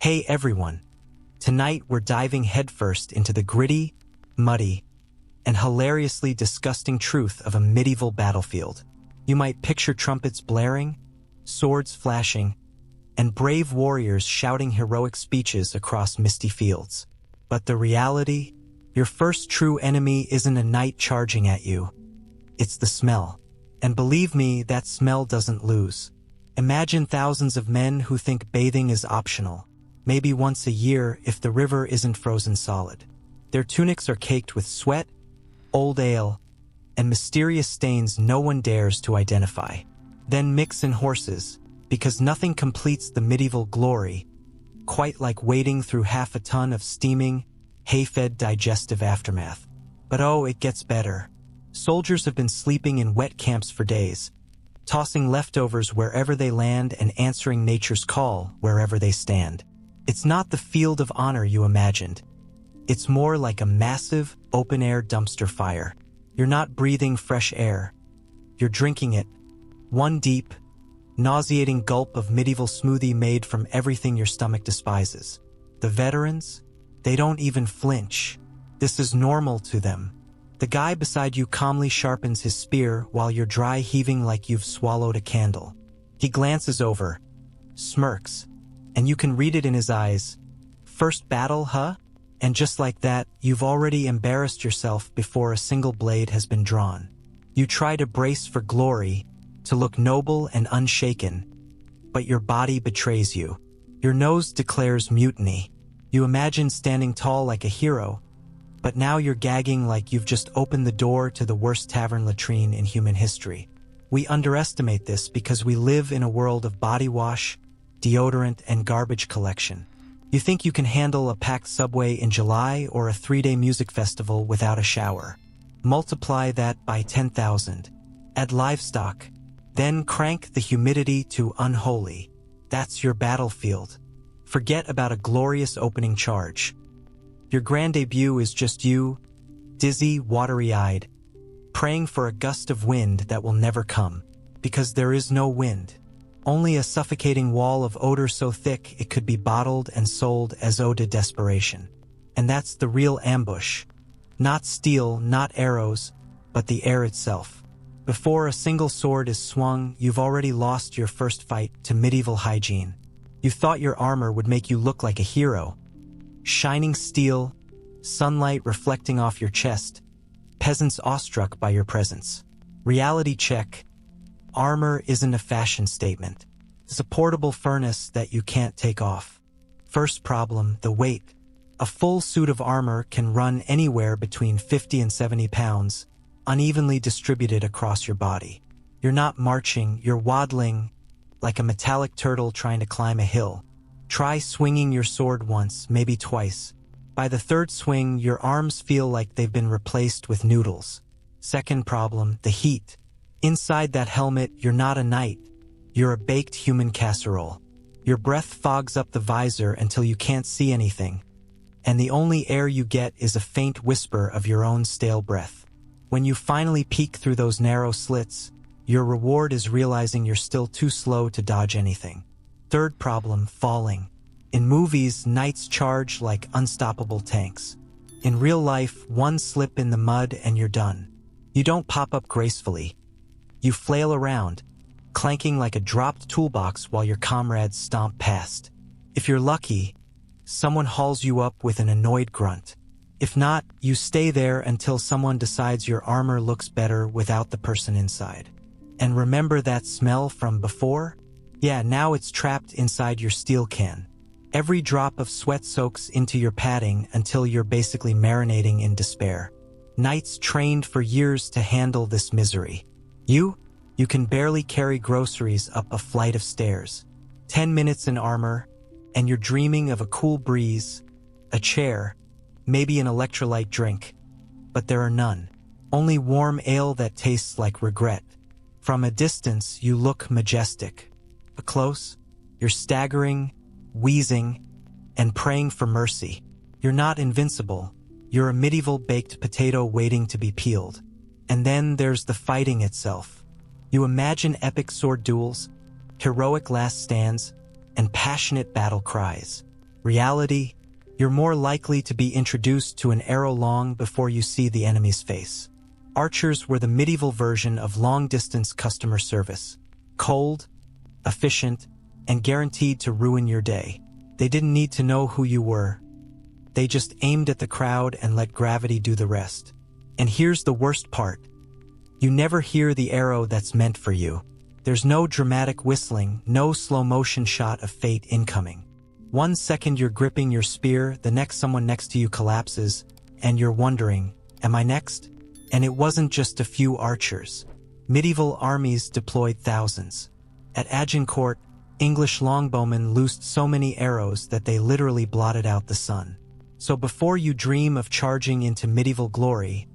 Hey everyone! Tonight we're diving headfirst into the gritty, muddy, and hilariously disgusting truth of a medieval battlefield. You might picture trumpets blaring, swords flashing, and brave warriors shouting heroic speeches across misty fields. But the reality? Your first true enemy isn't a knight charging at you. It's the smell. And believe me, that smell doesn't lose. Imagine thousands of men who think bathing is optional, maybe once a year if the river isn't frozen solid. Their tunics are caked with sweat, old ale, and mysterious stains no one dares to identify. Then mix in horses, because nothing completes the medieval glory quite like wading through half a ton of steaming, hay-fed digestive aftermath. But oh, it gets better. Soldiers have been sleeping in wet camps for days, tossing leftovers wherever they land and answering nature's call wherever they stand. It's not the field of honor you imagined. It's more like a massive, open-air dumpster fire. You're not breathing fresh air. You're drinking it. One deep, nauseating gulp of medieval smoothie made from everything your stomach despises. The veterans? They don't even flinch. This is normal to them. The guy beside you calmly sharpens his spear while you're dry heaving like you've swallowed a candle. He glances over, smirks, and you can read it in his eyes. First battle, huh? And just like that, you've already embarrassed yourself before a single blade has been drawn. You try to brace for glory, to look noble and unshaken, but your body betrays you. Your nose declares mutiny. You imagine standing tall like a hero, but now you're gagging like you've just opened the door to the worst tavern latrine in human history. We underestimate this because we live in a world of body wash, deodorant, and garbage collection. You think you can handle a packed subway in July or a 3-day music festival without a shower. Multiply that by 10,000. Add livestock. Then crank the humidity to unholy. That's your battlefield. Forget about a glorious opening charge. Your grand debut is just you, dizzy, watery-eyed, praying for a gust of wind that will never come. Because there is no wind. Only a suffocating wall of odor so thick it could be bottled and sold as ode to desperation. And that's the real ambush. Not steel, not arrows, but the air itself. Before a single sword is swung, you've already lost your first fight to medieval hygiene. You thought your armor would make you look like a hero. Shining steel, sunlight reflecting off your chest, peasants awestruck by your presence. Reality check. Armor isn't a fashion statement. It's a portable furnace that you can't take off. First problem, the weight. A full suit of armor can run anywhere between 50 and 70 pounds, unevenly distributed across your body. You're not marching, you're waddling like a metallic turtle trying to climb a hill. Try swinging your sword once, maybe twice. By the third swing, your arms feel like they've been replaced with noodles. Second problem, the heat. Inside that helmet, you're not a knight. You're a baked human casserole. Your breath fogs up the visor until you can't see anything, and the only air you get is a faint whisper of your own stale breath. When you finally peek through those narrow slits, your reward is realizing you're still too slow to dodge anything. Third problem, falling. In movies, knights charge like unstoppable tanks. In real life, one slip in the mud and you're done. You don't pop up gracefully. You flail around, clanking like a dropped toolbox while your comrades stomp past. If you're lucky, someone hauls you up with an annoyed grunt. If not, you stay there until someone decides your armor looks better without the person inside. And remember that smell from before? Yeah, now it's trapped inside your steel can. Every drop of sweat soaks into your padding until you're basically marinating in despair. Knights trained for years to handle this misery. You can barely carry groceries up a flight of stairs. 10 minutes in armor, and you're dreaming of a cool breeze, a chair, maybe an electrolyte drink. But there are none. Only warm ale that tastes like regret. From a distance, you look majestic. But close, you're staggering, wheezing, and praying for mercy. You're not invincible. You're a medieval baked potato waiting to be peeled. And then there's the fighting itself. You imagine epic sword duels, heroic last stands, and passionate battle cries. Reality, you're more likely to be introduced to an arrow long before you see the enemy's face. Archers were the medieval version of long-distance customer service. Cold, efficient, and guaranteed to ruin your day. They didn't need to know who you were. They just aimed at the crowd and let gravity do the rest. And here's the worst part. You never hear the arrow that's meant for you. There's no dramatic whistling, no slow-motion shot of fate incoming. 1 second you're gripping your spear, the next someone next to you collapses, and you're wondering, am I next? And it wasn't just a few archers. Medieval armies deployed thousands. At Agincourt, English longbowmen loosed so many arrows that they literally blotted out the sun. So before you dream of charging into medieval glory,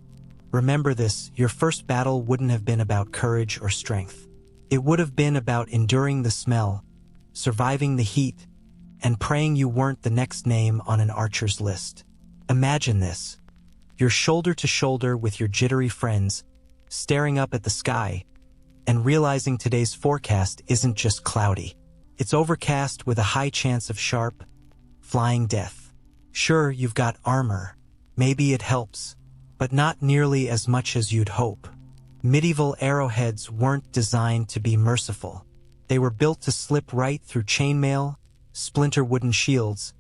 remember this: your first battle wouldn't have been about courage or strength. It would have been about enduring the smell, surviving the heat, and praying you weren't the next name on an archer's list. Imagine this. You're shoulder to shoulder with your jittery friends, staring up at the sky, and realizing today's forecast isn't just cloudy. It's overcast with a high chance of sharp, flying death. Sure, you've got armor. Maybe it helps, but not nearly as much as you'd hope. Medieval arrowheads weren't designed to be merciful. They were built to slip right through chainmail, splinter wooden shields,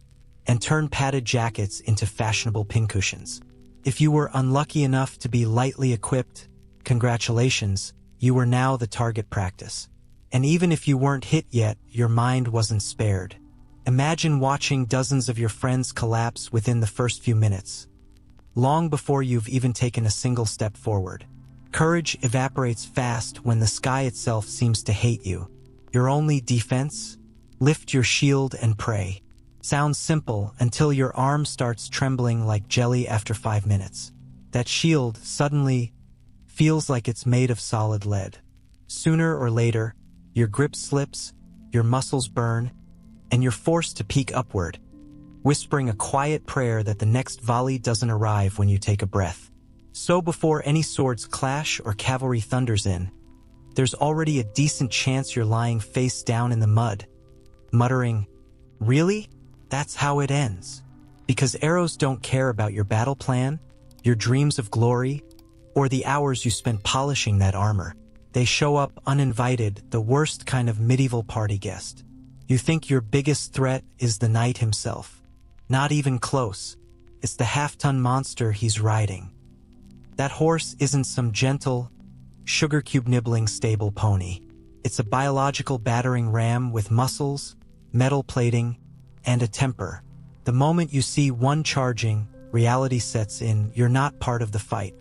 and turn padded jackets into fashionable pincushions. If you were unlucky enough to be lightly equipped, congratulations, you were now the target practice. And even if you weren't hit yet, your mind wasn't spared. Imagine watching dozens of your friends collapse within the first few minutes, long before you've even taken a single step forward. Courage evaporates fast when the sky itself seems to hate you. Your only defense? Lift your shield and pray. Sounds simple until your arm starts trembling like jelly after 5 minutes. That shield suddenly feels like it's made of solid lead. Sooner or later, your grip slips, your muscles burn, and you're forced to peek upward, whispering a quiet prayer that the next volley doesn't arrive when you take a breath. So before any swords clash or cavalry thunders in, there's already a decent chance you're lying face down in the mud, muttering, "Really? That's how it ends." Because arrows don't care about your battle plan, your dreams of glory, or the hours you spent polishing that armor. They show up uninvited, the worst kind of medieval party guest. You think your biggest threat is the knight himself. Not even close. It's the half-ton monster he's riding. That horse isn't some gentle, sugar cube nibbling stable pony. It's a biological battering ram with muscles, metal plating, and a temper. The moment you see one charging, reality sets in. You're not part of the fight.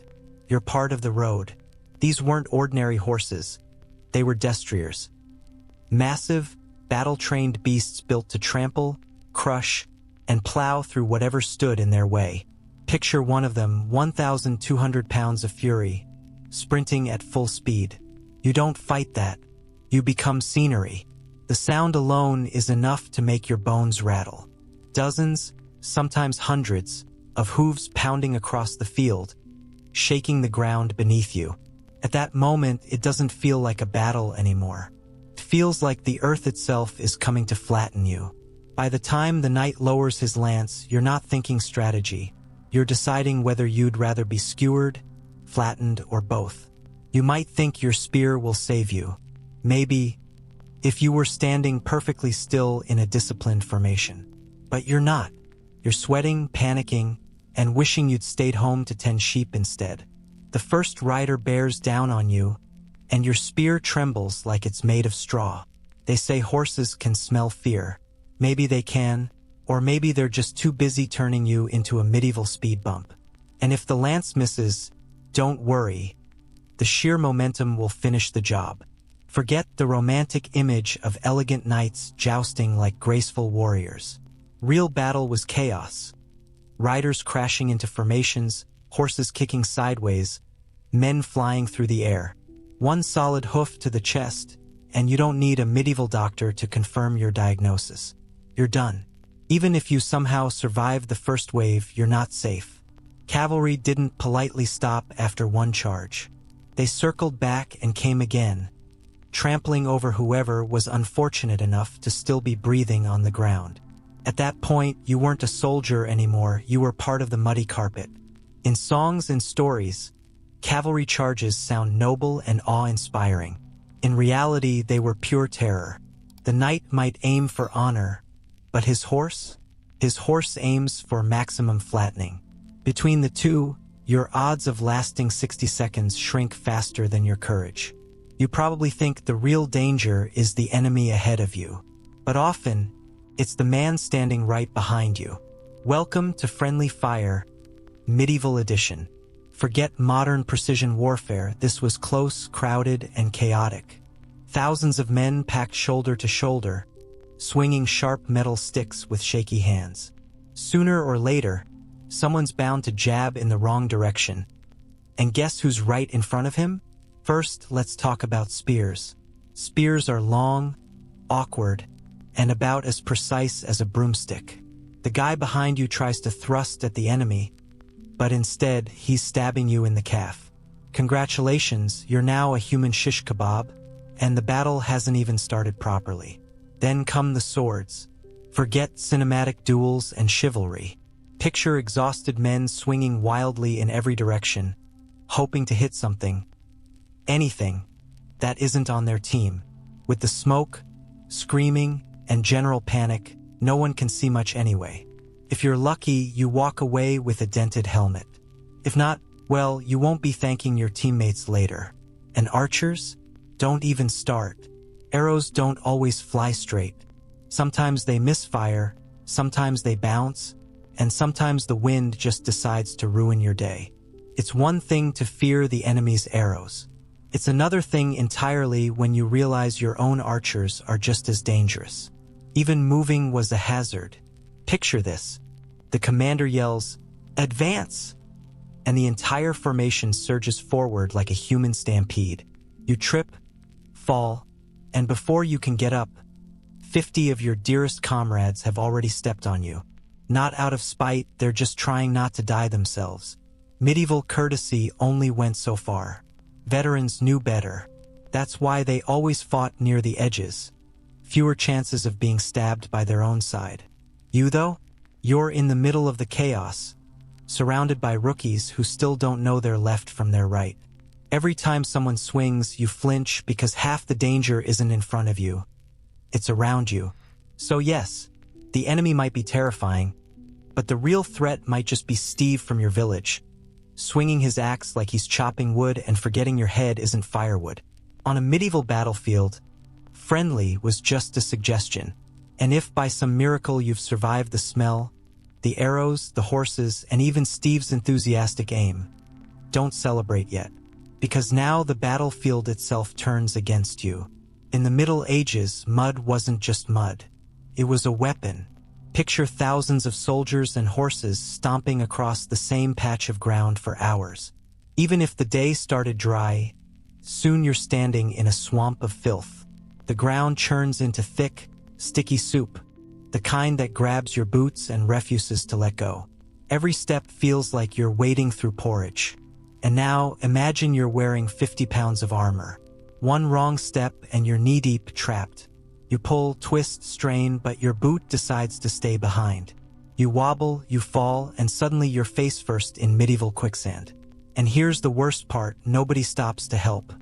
You're part of the road. These weren't ordinary horses. They were destriers. Massive, battle-trained beasts built to trample, crush, and plow through whatever stood in their way. Picture one of them, 1,200 pounds of fury, sprinting at full speed. You don't fight that. You become scenery. The sound alone is enough to make your bones rattle. Dozens, sometimes hundreds, of hooves pounding across the field, shaking the ground beneath you. At that moment, it doesn't feel like a battle anymore. It feels like the earth itself is coming to flatten you. By the time the knight lowers his lance, you're not thinking strategy. You're deciding whether you'd rather be skewered, flattened, or both. You might think your spear will save you. Maybe, if you were standing perfectly still in a disciplined formation. But you're not. You're sweating, panicking, and wishing you'd stayed home to tend sheep instead. The first rider bears down on you, and your spear trembles like it's made of straw. They say horses can smell fear. Maybe they can, or maybe they're just too busy turning you into a medieval speed bump. And if the lance misses, don't worry. The sheer momentum will finish the job. Forget the romantic image of elegant knights jousting like graceful warriors. Real battle was chaos. Riders crashing into formations, horses kicking sideways, men flying through the air. One solid hoof to the chest, and you don't need a medieval doctor to confirm your diagnosis. You're done. Even if you somehow survive the first wave, you're not safe. Cavalry didn't politely stop after one charge. They circled back and came again, trampling over whoever was unfortunate enough to still be breathing on the ground. At that point, you weren't a soldier anymore, you were part of the muddy carpet. In songs and stories, cavalry charges sound noble and awe-inspiring. In reality, they were pure terror. The knight might aim for honor, but his horse? His horse aims for maximum flattening. Between the two, your odds of lasting 60 seconds shrink faster than your courage. You probably think the real danger is the enemy ahead of you, but often, it's the man standing right behind you. Welcome to Friendly Fire, Medieval Edition. Forget modern precision warfare, this was close, crowded, and chaotic. Thousands of men packed shoulder to shoulder, swinging sharp metal sticks with shaky hands. Sooner or later, someone's bound to jab in the wrong direction. And guess who's right in front of him? First, let's talk about spears. Spears are long, awkward, and about as precise as a broomstick. The guy behind you tries to thrust at the enemy, but instead, he's stabbing you in the calf. Congratulations, you're now a human shish kebab, and the battle hasn't even started properly. Then come the swords. Forget cinematic duels and chivalry. Picture exhausted men swinging wildly in every direction, hoping to hit something, anything, that isn't on their team. With the smoke, screaming, and general panic, no one can see much anyway. If you're lucky, you walk away with a dented helmet. If not, well, you won't be thanking your teammates later. And archers? Don't even start. Arrows don't always fly straight. Sometimes they misfire, sometimes they bounce, and sometimes the wind just decides to ruin your day. It's one thing to fear the enemy's arrows. It's another thing entirely when you realize your own archers are just as dangerous. Even moving was a hazard. Picture this. The commander yells, "Advance!" and the entire formation surges forward like a human stampede. You trip, fall, and before you can get up, 50 of your dearest comrades have already stepped on you. Not out of spite, they're just trying not to die themselves. Medieval courtesy only went so far. Veterans knew better. That's why they always fought near the edges. Fewer chances of being stabbed by their own side. You, though? You're in the middle of the chaos, surrounded by rookies who still don't know their left from their right. Every time someone swings, you flinch because half the danger isn't in front of you. It's around you. So yes, the enemy might be terrifying, but the real threat might just be Steve from your village, swinging his axe like he's chopping wood and forgetting your head isn't firewood. On a medieval battlefield, friendly was just a suggestion. And if by some miracle you've survived the smell, the arrows, the horses, and even Steve's enthusiastic aim, don't celebrate yet. Because now the battlefield itself turns against you. In the Middle Ages, mud wasn't just mud. It was a weapon. Picture thousands of soldiers and horses stomping across the same patch of ground for hours. Even if the day started dry, soon you're standing in a swamp of filth. The ground churns into thick, sticky soup, the kind that grabs your boots and refuses to let go. Every step feels like you're wading through porridge. And now, imagine you're wearing 50 pounds of armor. One wrong step and you're knee-deep trapped. You pull, twist, strain, but your boot decides to stay behind. You wobble, you fall, and suddenly you're face first in medieval quicksand. And here's the worst part, nobody stops to help.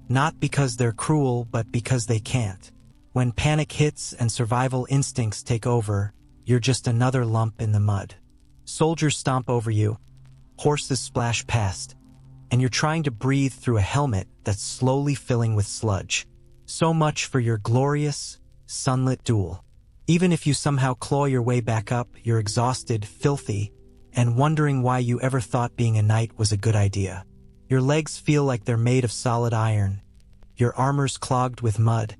Not because they're cruel, but because they can't. When panic hits and survival instincts take over, you're just another lump in the mud. Soldiers stomp over you, horses splash past, and you're trying to breathe through a helmet that's slowly filling with sludge. So much for your glorious, sunlit duel. Even if you somehow claw your way back up, you're exhausted, filthy, and wondering why you ever thought being a knight was a good idea. Your legs feel like they're made of solid iron, your armor's clogged with mud,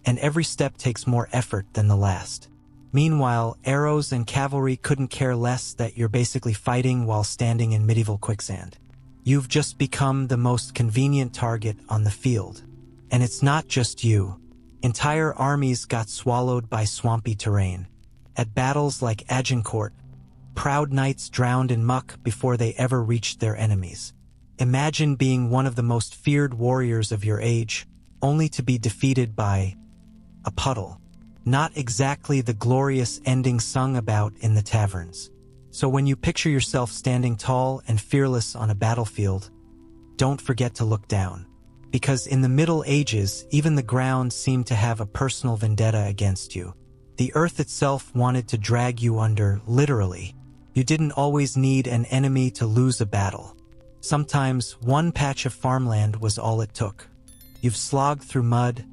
and every step takes more effort than the last. Meanwhile, arrows and cavalry couldn't care less that you're basically fighting while standing in medieval quicksand. You've just become the most convenient target on the field. And it's not just you. Entire armies got swallowed by swampy terrain. At battles like Agincourt, proud knights drowned in muck before they ever reached their enemies. Imagine being one of the most feared warriors of your age, only to be defeated by a puddle. Not exactly the glorious ending sung about in the taverns. So when you picture yourself standing tall and fearless on a battlefield, don't forget to look down. Because in the Middle Ages, even the ground seemed to have a personal vendetta against you. The earth itself wanted to drag you under, literally. You didn't always need an enemy to lose a battle. Sometimes one patch of farmland was all it took. You've slogged through mud,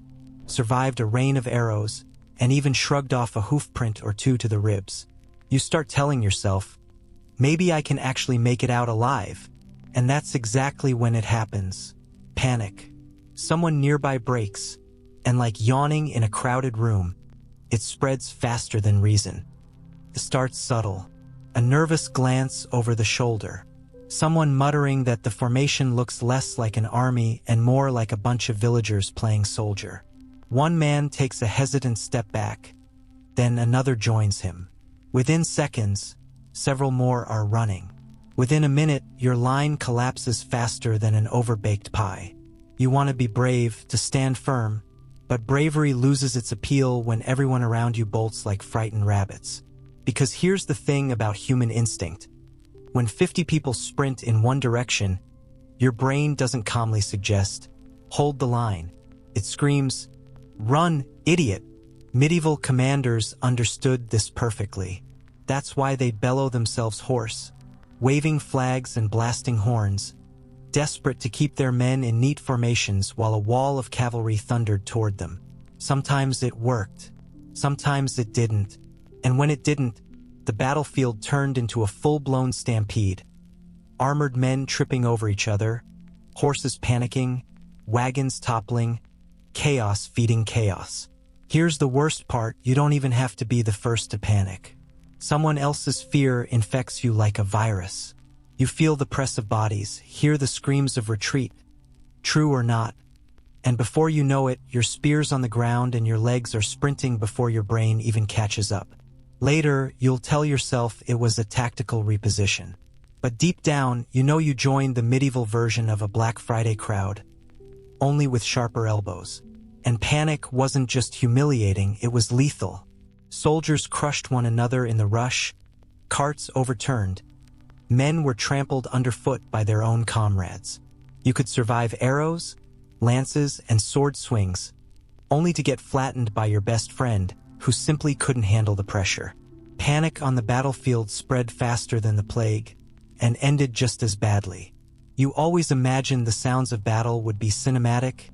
survived a rain of arrows, and even shrugged off a hoof print or two to the ribs. You start telling yourself, maybe I can actually make it out alive. And that's exactly when it happens. Panic. Someone nearby breaks, and like yawning in a crowded room, it spreads faster than reason. It starts subtle. A nervous glance over the shoulder. Someone muttering that the formation looks less like an army and more like a bunch of villagers playing soldier. One man takes a hesitant step back, then another joins him. Within seconds, several more are running. Within a minute, your line collapses faster than an overbaked pie. You want to be brave, to stand firm, but bravery loses its appeal when everyone around you bolts like frightened rabbits. Because here's the thing about human instinct. When 50 people sprint in one direction, your brain doesn't calmly suggest, hold the line. It screams, run, idiot. Medieval commanders understood this perfectly. That's why they bellow themselves hoarse, waving flags and blasting horns, desperate to keep their men in neat formations while a wall of cavalry thundered toward them. Sometimes it worked, sometimes it didn't, and when it didn't, the battlefield turned into a full-blown stampede. Armored men tripping over each other, horses panicking, wagons toppling, chaos feeding chaos. Here's the worst part, you don't even have to be the first to panic. Someone else's fear infects you like a virus. You feel the press of bodies, hear the screams of retreat, true or not, and before you know it, your spear's on the ground and your legs are sprinting before your brain even catches up. Later, you'll tell yourself it was a tactical reposition. But deep down, you know you joined the medieval version of a Black Friday crowd, only with sharper elbows. And panic wasn't just humiliating, it was lethal. Soldiers crushed one another in the rush, carts overturned, men were trampled underfoot by their own comrades. You could survive arrows, lances, and sword swings, only to get flattened by your best friend, who simply couldn't handle the pressure. Panic on the battlefield spread faster than the plague, and ended just as badly. You always imagined the sounds of battle would be cinematic,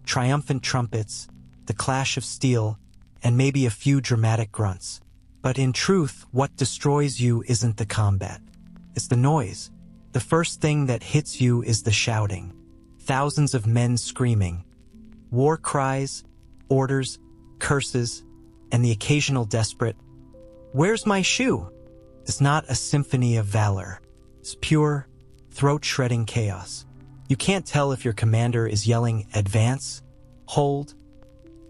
triumphant trumpets, the clash of steel, and maybe a few dramatic grunts. But in truth, what destroys you isn't the combat. It's the noise. The first thing that hits you is the shouting. Thousands of men screaming. War cries, orders, curses, and the occasional desperate, "Where's my shoe?" It's not a symphony of valor. It's pure, throat-shredding chaos. You can't tell if your commander is yelling, "Advance," "Hold,"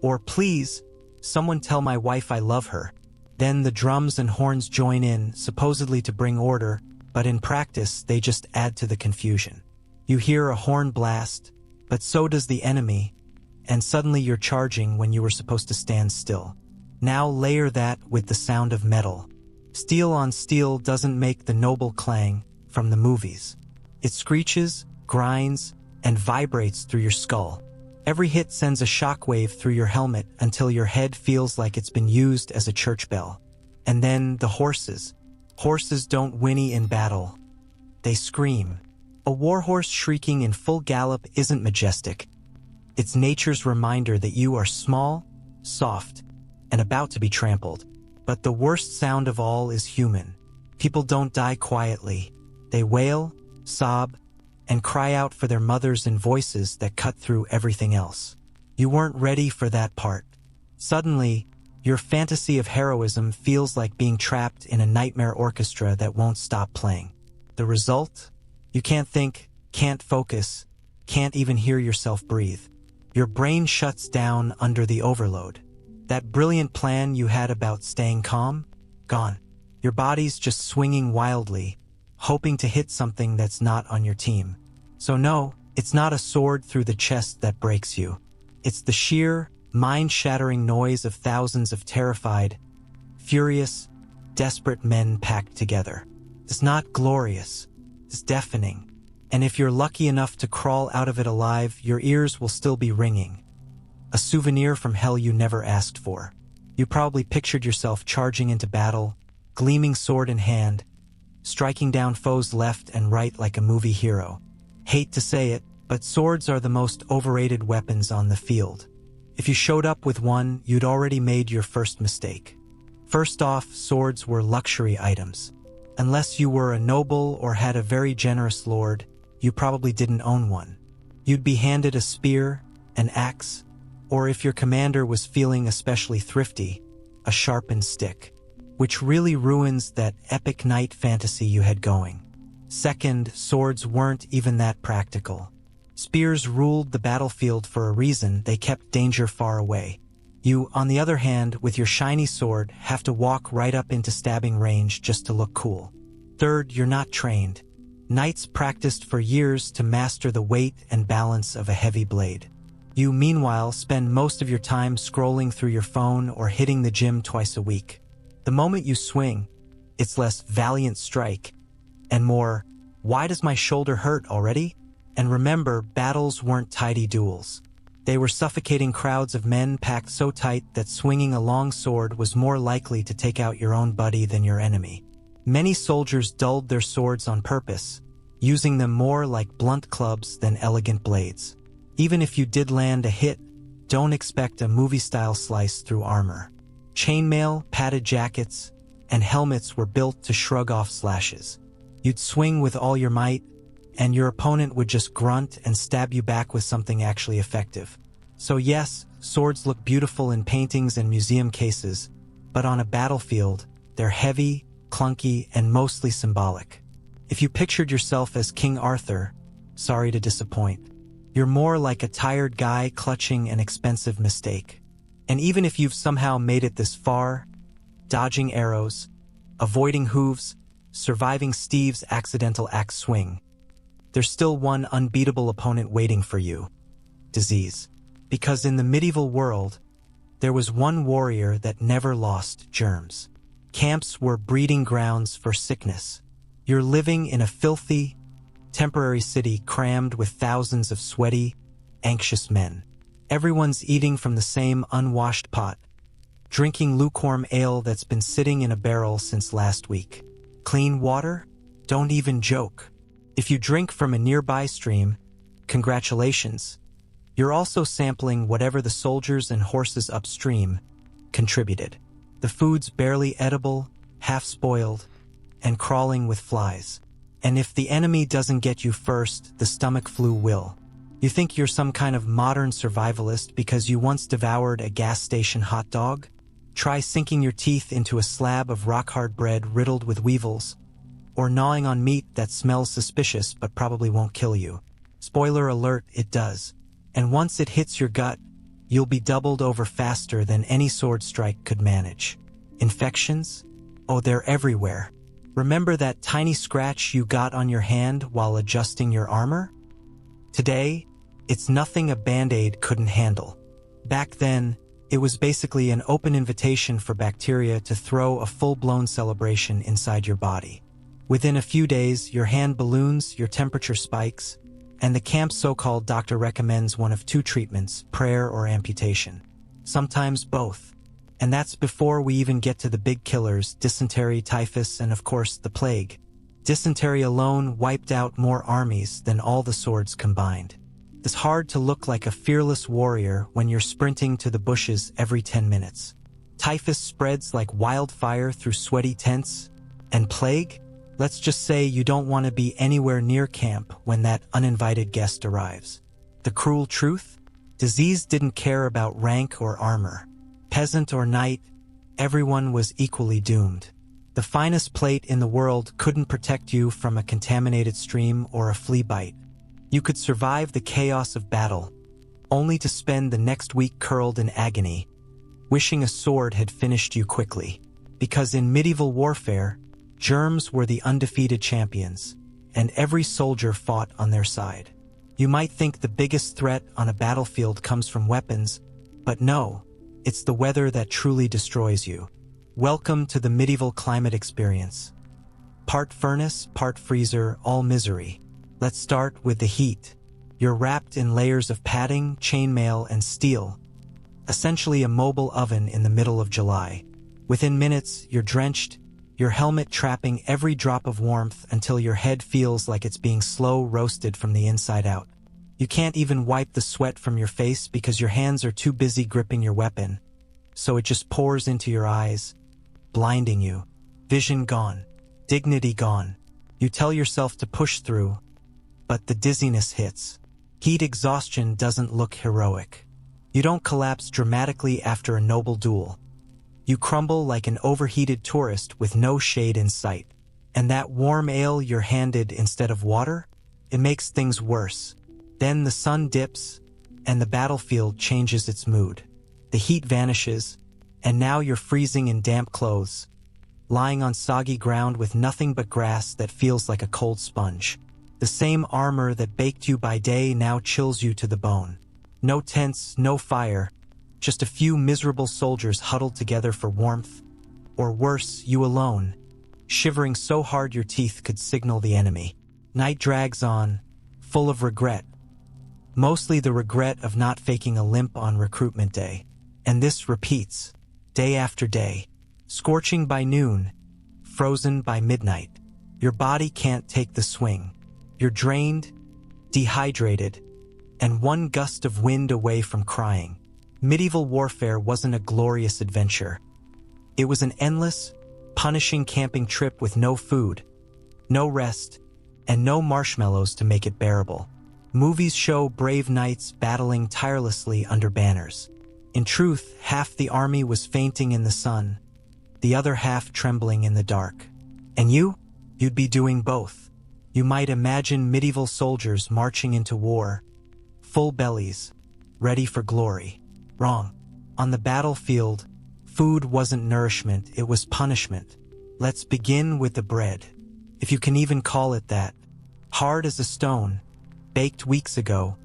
or "Please, someone tell my wife I love her." Then the drums and horns join in, supposedly to bring order, but in practice, they just add to the confusion. You hear a horn blast, but so does the enemy, and suddenly you're charging when you were supposed to stand still. Now layer that with the sound of metal. Steel on steel doesn't make the noble clang from the movies. It screeches, grinds, and vibrates through your skull. Every hit sends a shockwave through your helmet until your head feels like it's been used as a church bell. And then the horses. Horses don't whinny in battle. They scream. A warhorse shrieking in full gallop isn't majestic. It's nature's reminder that you are small, soft, and about to be trampled. But the worst sound of all is human. People don't die quietly. They wail, sob, and cry out for their mothers in voices that cut through everything else. You weren't ready for that part. Suddenly, your fantasy of heroism feels like being trapped in a nightmare orchestra that won't stop playing. The result? You can't think, can't focus, can't even hear yourself breathe. Your brain shuts down under the overload. That brilliant plan you had about staying calm? Gone. Your body's just swinging wildly, hoping to hit something that's not on your team. So no, it's not a sword through the chest that breaks you. It's the sheer, mind-shattering noise of thousands of terrified, furious, desperate men packed together. It's not glorious, it's deafening. And if you're lucky enough to crawl out of it alive, your ears will still be ringing. A souvenir from hell you never asked for. You probably pictured yourself charging into battle, gleaming sword in hand, striking down foes left and right like a movie hero. Hate to say it, but swords are the most overrated weapons on the field. If you showed up with one, you'd already made your first mistake. First off, swords were luxury items. Unless you were a noble or had a very generous lord, you probably didn't own one. You'd be handed a spear, an axe, or if your commander was feeling especially thrifty, a sharpened stick, which really ruins that epic knight fantasy you had going. Second, swords weren't even that practical. Spears ruled the battlefield for a reason. They kept danger far away. You, on the other hand, with your shiny sword, have to walk right up into stabbing range just to look cool. Third, you're not trained. Knights practiced for years to master the weight and balance of a heavy blade. You, meanwhile, spend most of your time scrolling through your phone or hitting the gym twice a week. The moment you swing, it's less valiant strike and more, why does my shoulder hurt already? And remember, battles weren't tidy duels. They were suffocating crowds of men packed so tight that swinging a long sword was more likely to take out your own buddy than your enemy. Many soldiers dulled their swords on purpose, using them more like blunt clubs than elegant blades. Even if you did land a hit, don't expect a movie-style slice through armor. Chainmail, padded jackets, and helmets were built to shrug off slashes. You'd swing with all your might, and your opponent would just grunt and stab you back with something actually effective. So yes, swords look beautiful in paintings and museum cases, but on a battlefield, they're heavy, clunky, and mostly symbolic. If you pictured yourself as King Arthur, sorry to disappoint. You're more like a tired guy clutching an expensive mistake. And even if you've somehow made it this far, dodging arrows, avoiding hooves, surviving Steve's accidental axe swing, there's still one unbeatable opponent waiting for you: disease. Because in the medieval world, there was one warrior that never lost germs. Camps were breeding grounds for sickness. You're living in a filthy, temporary city crammed with thousands of sweaty, anxious men. Everyone's eating from the same unwashed pot, drinking lukewarm ale that's been sitting in a barrel since last week. Clean water? Don't even joke. If you drink from a nearby stream, congratulations. You're also sampling whatever the soldiers and horses upstream contributed. The food's barely edible, half-spoiled, and crawling with flies. And if the enemy doesn't get you first, the stomach flu will. You think you're some kind of modern survivalist because you once devoured a gas station hot dog? Try sinking your teeth into a slab of rock-hard bread riddled with weevils, or gnawing on meat that smells suspicious but probably won't kill you. Spoiler alert, it does. And once it hits your gut, you'll be doubled over faster than any sword strike could manage. Infections? Oh, they're everywhere. Remember that tiny scratch you got on your hand while adjusting your armor? Today, it's nothing a Band-Aid couldn't handle. Back then, it was basically an open invitation for bacteria to throw a full-blown celebration inside your body. Within a few days, your hand balloons, your temperature spikes, and the camp's so-called doctor recommends one of two treatments: prayer or amputation. Sometimes both. And that's before we even get to the big killers: dysentery, typhus, and of course the plague. Dysentery alone wiped out more armies than all the swords combined. It's hard to look like a fearless warrior when you're sprinting to the bushes every 10 minutes. Typhus spreads like wildfire through sweaty tents. And plague? Let's just say you don't want to be anywhere near camp when that uninvited guest arrives. The cruel truth? Disease didn't care about rank or armor. Peasant or knight, everyone was equally doomed. The finest plate in the world couldn't protect you from a contaminated stream or a flea bite. You could survive the chaos of battle, only to spend the next week curled in agony, wishing a sword had finished you quickly. Because in medieval warfare, germs were the undefeated champions, and every soldier fought on their side. You might think the biggest threat on a battlefield comes from weapons, But no, it's the weather that truly destroys you. Welcome to the medieval climate experience. Part furnace, part freezer, all misery. Let's start with the heat. You're wrapped in layers of padding, chainmail, and steel, essentially a mobile oven in the middle of July. Within minutes, you're drenched, your helmet trapping every drop of warmth until your head feels like it's being slow roasted from the inside out. You can't even wipe the sweat from your face because your hands are too busy gripping your weapon, so it just pours into your eyes, blinding you. Vision gone, dignity gone. You tell yourself to push through, but the dizziness hits. Heat exhaustion doesn't look heroic. You don't collapse dramatically after a noble duel. You crumble like an overheated tourist with no shade in sight. And that warm ale you're handed instead of water? It makes things worse. Then the sun dips, and the battlefield changes its mood. The heat vanishes, and now you're freezing in damp clothes, lying on soggy ground with nothing but grass that feels like a cold sponge. The same armor that baked you by day now chills you to the bone. No tents, no fire, just a few miserable soldiers huddled together for warmth, or worse, you alone, shivering so hard your teeth could signal the enemy. Night drags on, full of regret. Mostly the regret of not faking a limp on recruitment day. And this repeats, day after day. Scorching by noon, frozen by midnight. Your body can't take the swing. You're drained, dehydrated, and one gust of wind away from crying. Medieval warfare wasn't a glorious adventure. It was an endless, punishing camping trip with no food, no rest, and no marshmallows to make it bearable. Movies show brave knights battling tirelessly under banners. In truth, half the army was fainting in the sun, the other half trembling in the dark. And you'd be doing both. You might imagine medieval soldiers marching into war, full bellies, ready for glory. Wrong. On the battlefield, food wasn't nourishment, it was punishment. Let's begin with the bread, if you can even call it that. Hard as a stone, baked weeks ago,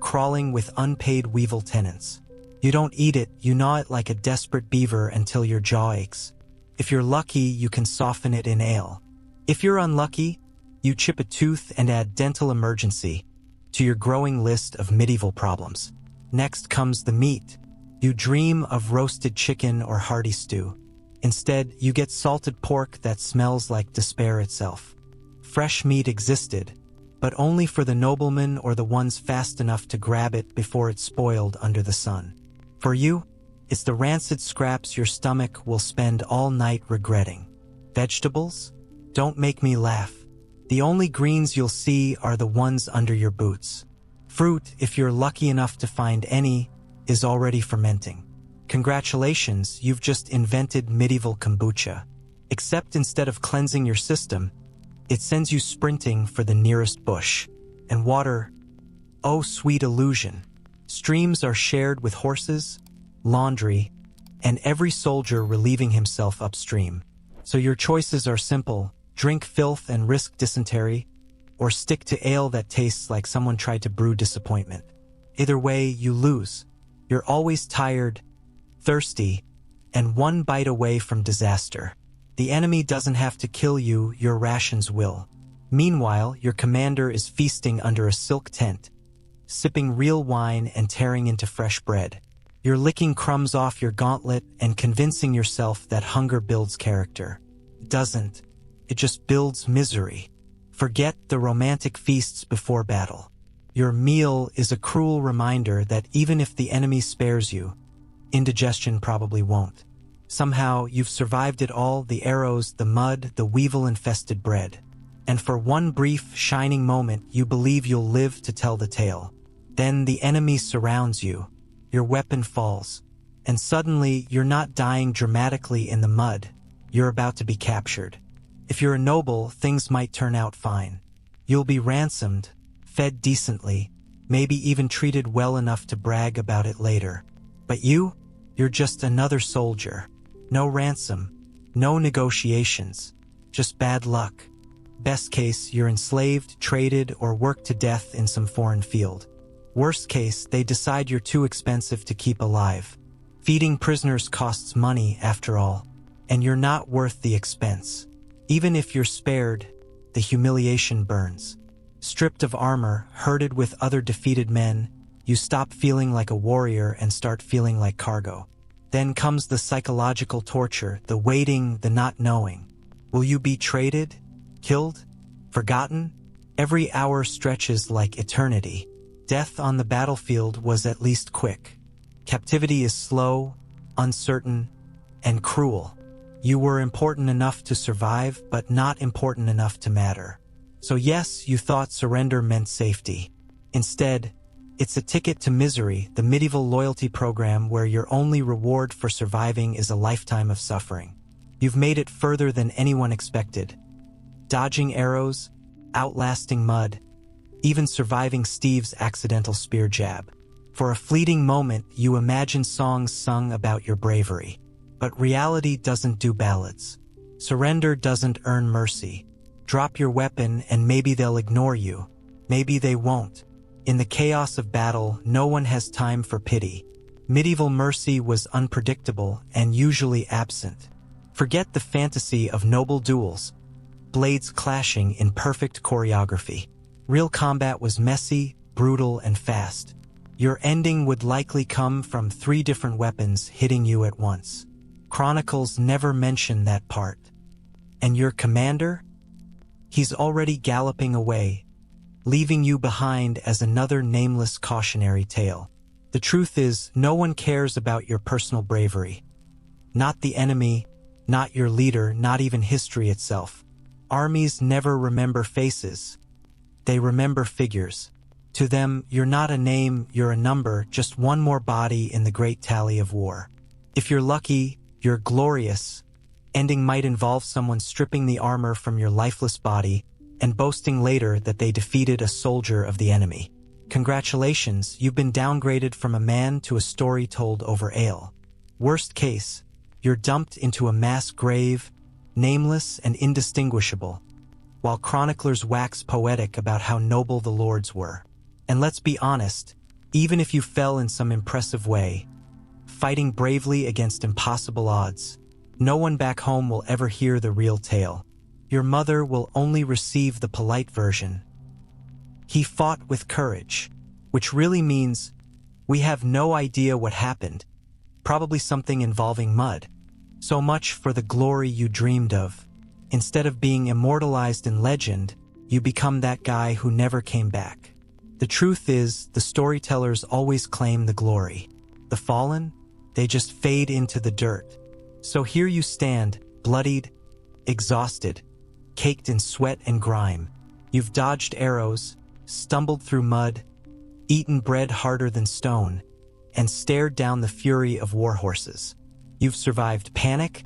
crawling with unpaid weevil tenants. You don't eat it, you gnaw it like a desperate beaver until your jaw aches. If you're lucky, you can soften it in ale. If you're unlucky, you chip a tooth and add dental emergency to your growing list of medieval problems. Next comes the meat. You dream of roasted chicken or hearty stew. Instead, you get salted pork that smells like despair itself. Fresh meat existed, but only for the noblemen or the ones fast enough to grab it before it spoiled under the sun. For you, it's the rancid scraps your stomach will spend all night regretting. Vegetables? Don't make me laugh. The only greens you'll see are the ones under your boots. Fruit, if you're lucky enough to find any, is already fermenting. Congratulations, you've just invented medieval kombucha. Except instead of cleansing your system, it sends you sprinting for the nearest bush. And water, oh sweet illusion. Streams are shared with horses, laundry, and every soldier relieving himself upstream. So your choices are simple: drink filth and risk dysentery, or stick to ale that tastes like someone tried to brew disappointment. Either way, you lose. You're always tired, thirsty, and one bite away from disaster. The enemy doesn't have to kill you, your rations will. Meanwhile, your commander is feasting under a silk tent, sipping real wine and tearing into fresh bread. You're licking crumbs off your gauntlet and convincing yourself that hunger builds character. It doesn't. It just builds misery. Forget the romantic feasts before battle. Your meal is a cruel reminder that even if the enemy spares you, indigestion probably won't. Somehow, you've survived it all: the arrows, the mud, the weevil-infested bread. And for one brief, shining moment, you believe you'll live to tell the tale. Then the enemy surrounds you. Your weapon falls. And suddenly, you're not dying dramatically in the mud. You're about to be captured. If you're a noble, things might turn out fine. You'll be ransomed, fed decently, maybe even treated well enough to brag about it later. But you're just another soldier. No ransom, no negotiations, just bad luck. Best case, you're enslaved, traded, or worked to death in some foreign field. Worst case, they decide you're too expensive to keep alive. Feeding prisoners costs money, after all, and you're not worth the expense. Even if you're spared, the humiliation burns. Stripped of armor, herded with other defeated men, you stop feeling like a warrior and start feeling like cargo. Then comes the psychological torture, the waiting, the not knowing. Will you be traded? Killed? Forgotten? Every hour stretches like eternity. Death on the battlefield was at least quick. Captivity is slow, uncertain, and cruel. You were important enough to survive, but not important enough to matter. So yes, you thought surrender meant safety. Instead, it's a ticket to misery, the medieval loyalty program where your only reward for surviving is a lifetime of suffering. You've made it further than anyone expected. Dodging arrows, outlasting mud, even surviving Steve's accidental spear jab. For a fleeting moment, you imagine songs sung about your bravery. But reality doesn't do ballads. Surrender doesn't earn mercy. Drop your weapon and maybe they'll ignore you. Maybe they won't. In the chaos of battle, no one has time for pity. Medieval mercy was unpredictable and usually absent. Forget the fantasy of noble duels, blades clashing in perfect choreography. Real combat was messy, brutal, and fast. Your ending would likely come from 3 different weapons hitting you at once. Chronicles never mention that part. And your commander? He's already galloping away, leaving you behind as another nameless cautionary tale. The truth is, no one cares about your personal bravery. Not the enemy, not your leader, not even history itself. Armies never remember faces. They remember figures. To them, you're not a name, you're a number, just one more body in the great tally of war. If you're lucky, you're glorious. Ending might involve someone stripping the armor from your lifeless body and boasting later that they defeated a soldier of the enemy. Congratulations, you've been downgraded from a man to a story told over ale. Worst case, you're dumped into a mass grave, nameless and indistinguishable, while chroniclers wax poetic about how noble the lords were. And let's be honest, even if you fell in some impressive way, fighting bravely against impossible odds, no one back home will ever hear the real tale. Your mother will only receive the polite version. He fought with courage, which really means we have no idea what happened, probably something involving mud. So much for the glory you dreamed of. Instead of being immortalized in legend, you become that guy who never came back. The truth is, the storytellers always claim the glory. The fallen, they just fade into the dirt. So here you stand, bloodied, exhausted, caked in sweat and grime. You've dodged arrows, stumbled through mud, eaten bread harder than stone, and stared down the fury of war horses. You've survived panic,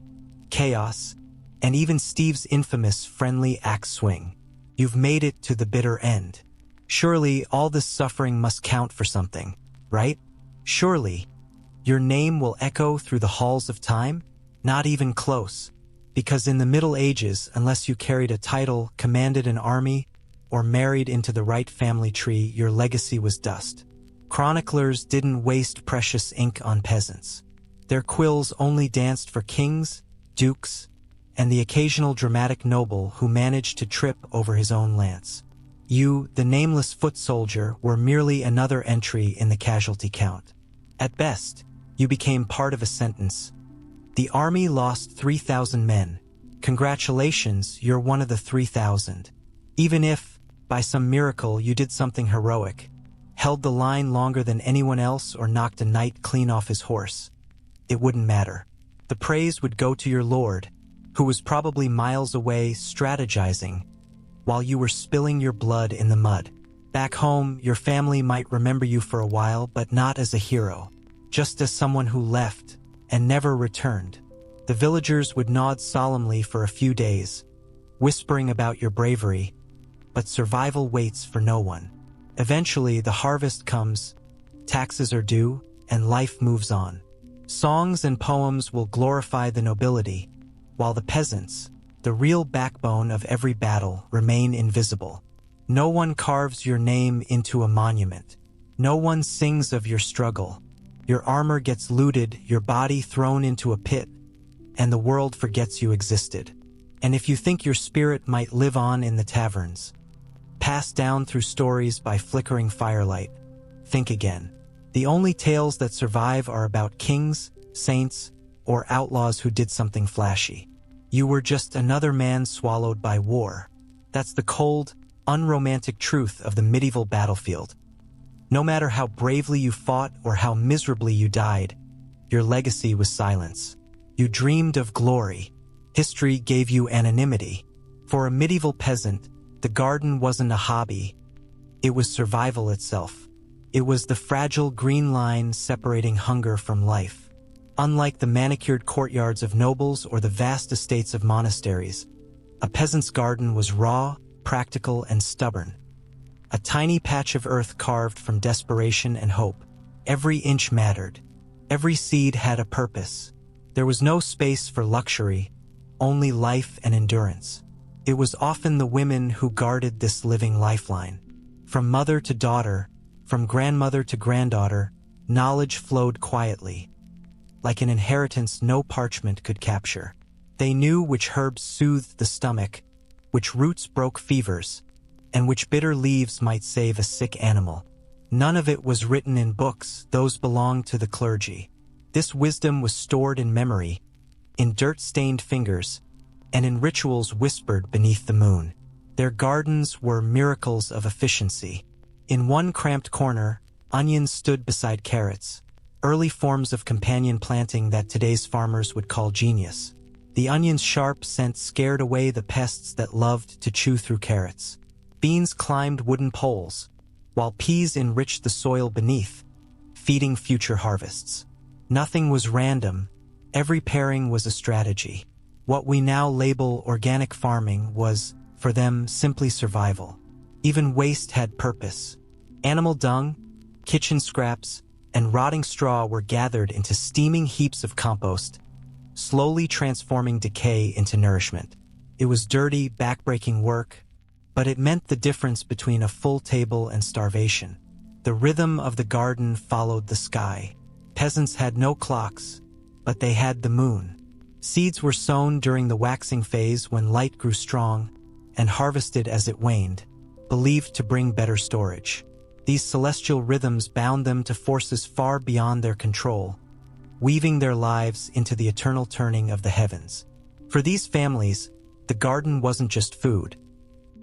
chaos, and even Steve's infamous friendly axe swing. You've made it to the bitter end. Surely all this suffering must count for something, right? Surely your name will echo through the halls of time? Not even close, because in the Middle Ages, unless you carried a title, commanded an army, or married into the right family tree, your legacy was dust. Chroniclers didn't waste precious ink on peasants. Their quills only danced for kings, dukes, and the occasional dramatic noble who managed to trip over his own lance. You, the nameless foot soldier, were merely another entry in the casualty count. At best, you became part of a sentence. The army lost 3,000 men. Congratulations, you're one of the 3,000. Even if, by some miracle, you did something heroic, held the line longer than anyone else or knocked a knight clean off his horse, it wouldn't matter. The praise would go to your lord, who was probably miles away strategizing, while you were spilling your blood in the mud. Back home, your family might remember you for a while, but not as a hero, just as someone who left and never returned. The villagers would nod solemnly for a few days, whispering about your bravery, but survival waits for no one. Eventually, the harvest comes, taxes are due, and life moves on. Songs and poems will glorify the nobility, while the peasants, the real backbone of every battle, remain invisible. No one carves your name into a monument. No one sings of your struggle. Your armor gets looted, your body thrown into a pit, and the world forgets you existed. And if you think your spirit might live on in the taverns, passed down through stories by flickering firelight, think again. The only tales that survive are about kings, saints, or outlaws who did something flashy. You were just another man swallowed by war. That's the cold, unromantic truth of the medieval battlefield. No matter how bravely you fought or how miserably you died, your legacy was silence. You dreamed of glory. History gave you anonymity. For a medieval peasant, the garden wasn't a hobby. It was survival itself. It was the fragile green line separating hunger from life. Unlike the manicured courtyards of nobles or the vast estates of monasteries, a peasant's garden was raw, practical, and stubborn. A tiny patch of earth carved from desperation and hope. Every inch mattered. Every seed had a purpose. There was no space for luxury, only life and endurance. It was often the women who guarded this living lifeline. From mother to daughter, from grandmother to granddaughter, knowledge flowed quietly, like an inheritance no parchment could capture. They knew which herbs soothed the stomach, which roots broke fevers, and which bitter leaves might save a sick animal. None of it was written in books, those belonged to the clergy. This wisdom was stored in memory, in dirt-stained fingers, and in rituals whispered beneath the moon. Their gardens were miracles of efficiency. In one cramped corner, onions stood beside carrots, early forms of companion planting that today's farmers would call genius. The onion's sharp scent scared away the pests that loved to chew through carrots. Beans climbed wooden poles, while peas enriched the soil beneath, feeding future harvests. Nothing was random. Every pairing was a strategy. What we now label organic farming was, for them, simply survival. Even waste had purpose. Animal dung, kitchen scraps, and rotting straw were gathered into steaming heaps of compost, slowly transforming decay into nourishment. It was dirty, backbreaking work, but it meant the difference between a full table and starvation. The rhythm of the garden followed the sky. Peasants had no clocks, but they had the moon. Seeds were sown during the waxing phase when light grew strong, and harvested as it waned, believed to bring better storage. These celestial rhythms bound them to forces far beyond their control, weaving their lives into the eternal turning of the heavens. For these families, the garden wasn't just food.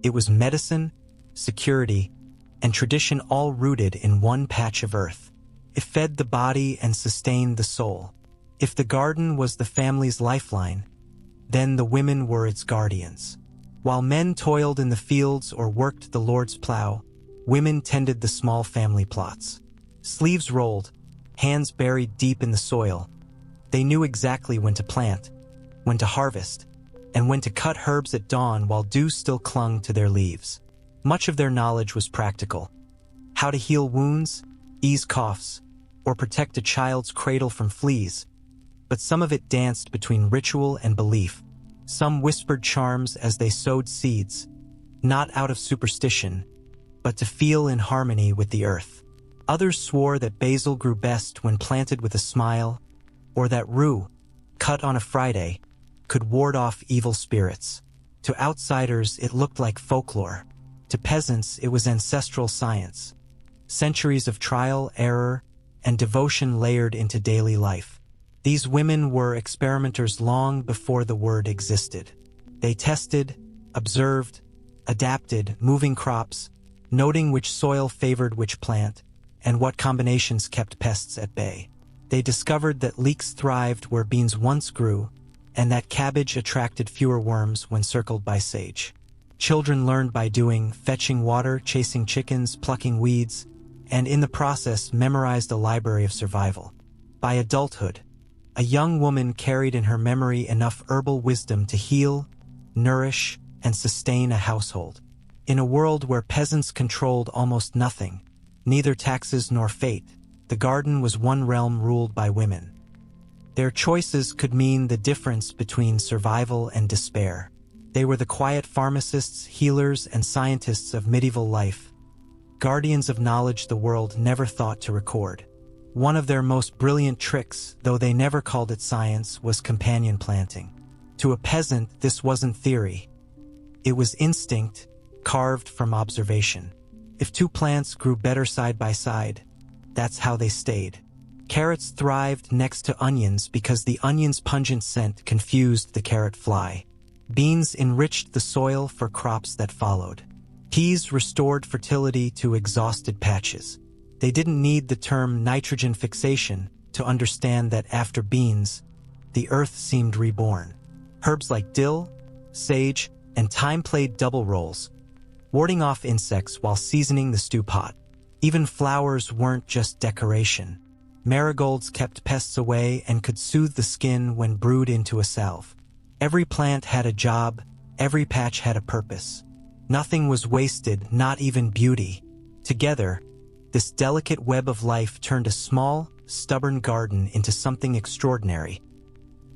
It was medicine, security, and tradition all rooted in one patch of earth. It fed the body and sustained the soul. If the garden was the family's lifeline, then the women were its guardians. While men toiled in the fields or worked the Lord's plow, women tended the small family plots. Sleeves rolled, hands buried deep in the soil. They knew exactly when to plant, when to harvest, and when to cut herbs at dawn while dew still clung to their leaves. Much of their knowledge was practical. How to heal wounds, ease coughs, or protect a child's cradle from fleas. But some of it danced between ritual and belief. Some whispered charms as they sowed seeds, not out of superstition, but to feel in harmony with the earth. Others swore that basil grew best when planted with a smile, or that rue, cut on a Friday, could ward off evil spirits. To outsiders, it looked like folklore. To peasants, it was ancestral science. Centuries of trial, error, and devotion layered into daily life. These women were experimenters long before the word existed. They tested, observed, adapted, moving crops, noting which soil favored which plant, and what combinations kept pests at bay. They discovered that leeks thrived where beans once grew, and that cabbage attracted fewer worms when circled by sage. Children learned by doing, fetching water, chasing chickens, plucking weeds, and in the process memorized a library of survival. By adulthood, a young woman carried in her memory enough herbal wisdom to heal, nourish, and sustain a household. In a world where peasants controlled almost nothing, neither taxes nor fate, the garden was one realm ruled by women. Their choices could mean the difference between survival and despair. They were the quiet pharmacists, healers, and scientists of medieval life, guardians of knowledge the world never thought to record. One of their most brilliant tricks, though they never called it science, was companion planting. To a peasant, this wasn't theory. It was instinct, carved from observation. If two plants grew better side by side, that's how they stayed. Carrots thrived next to onions because the onion's pungent scent confused the carrot fly. Beans enriched the soil for crops that followed. Peas restored fertility to exhausted patches. They didn't need the term nitrogen fixation to understand that after beans, the earth seemed reborn. Herbs like dill, sage, and thyme played double roles, warding off insects while seasoning the stew pot. Even flowers weren't just decoration. Marigolds kept pests away and could soothe the skin when brewed into a salve. Every plant had a job, every patch had a purpose. Nothing was wasted, not even beauty. Together, this delicate web of life turned a small, stubborn garden into something extraordinary.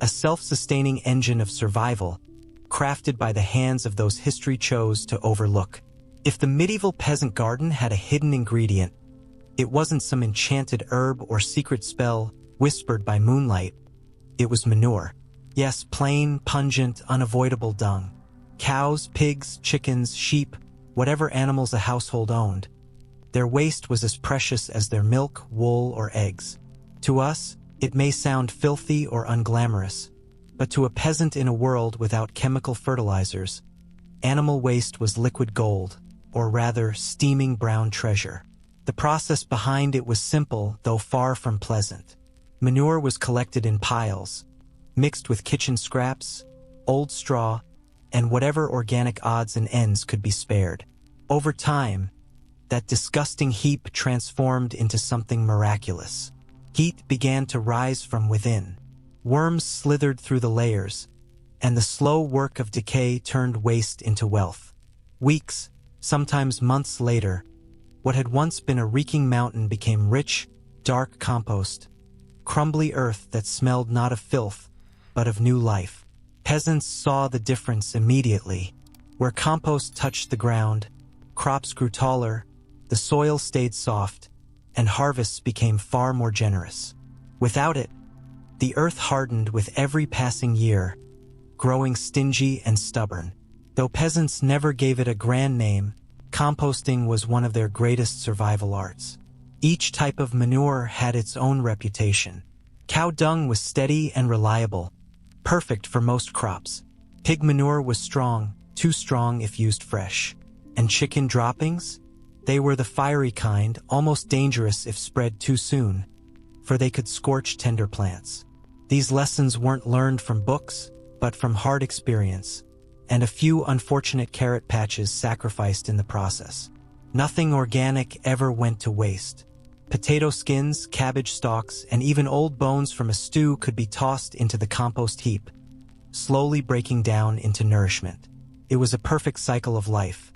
A self-sustaining engine of survival, crafted by the hands of those history chose to overlook. If the medieval peasant garden had a hidden ingredient, it wasn't some enchanted herb or secret spell whispered by moonlight. It was manure. Yes, plain, pungent, unavoidable dung. Cows, pigs, chickens, sheep, whatever animals a household owned. Their waste was as precious as their milk, wool, or eggs. To us, it may sound filthy or unglamorous, but to a peasant in a world without chemical fertilizers, animal waste was liquid gold, or rather, steaming brown treasure. The process behind it was simple, though far from pleasant. Manure was collected in piles, mixed with kitchen scraps, old straw, and whatever organic odds and ends could be spared. Over time, that disgusting heap transformed into something miraculous. Heat began to rise from within. Worms slithered through the layers, and the slow work of decay turned waste into wealth. Weeks, sometimes months later, what had once been a reeking mountain became rich, dark compost, crumbly earth that smelled not of filth, but of new life. Peasants saw the difference immediately. Where compost touched the ground, crops grew taller, the soil stayed soft, and harvests became far more generous. Without it, the earth hardened with every passing year, growing stingy and stubborn. Though peasants never gave it a grand name, composting was one of their greatest survival arts. Each type of manure had its own reputation. Cow dung was steady and reliable, perfect for most crops. Pig manure was strong, too strong if used fresh. And chicken droppings? They were the fiery kind, almost dangerous if spread too soon, for they could scorch tender plants. These lessons weren't learned from books, but from hard experience, and a few unfortunate carrot patches sacrificed in the process. Nothing organic ever went to waste. Potato skins, cabbage stalks, and even old bones from a stew could be tossed into the compost heap, slowly breaking down into nourishment. It was a perfect cycle of life.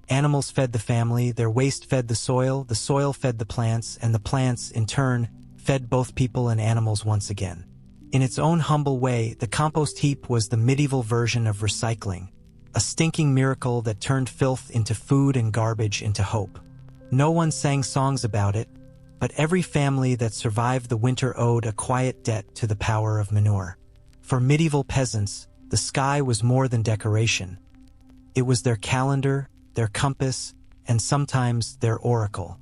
Animals fed the family, their waste fed the soil fed the plants, and the plants, in turn, fed both people and animals once again. In its own humble way, the compost heap was the medieval version of recycling, a stinking miracle that turned filth into food and garbage into hope. No one sang songs about it, but every family that survived the winter owed a quiet debt to the power of manure. For medieval peasants, the sky was more than decoration. It was their calendar, their compass, and sometimes their oracle.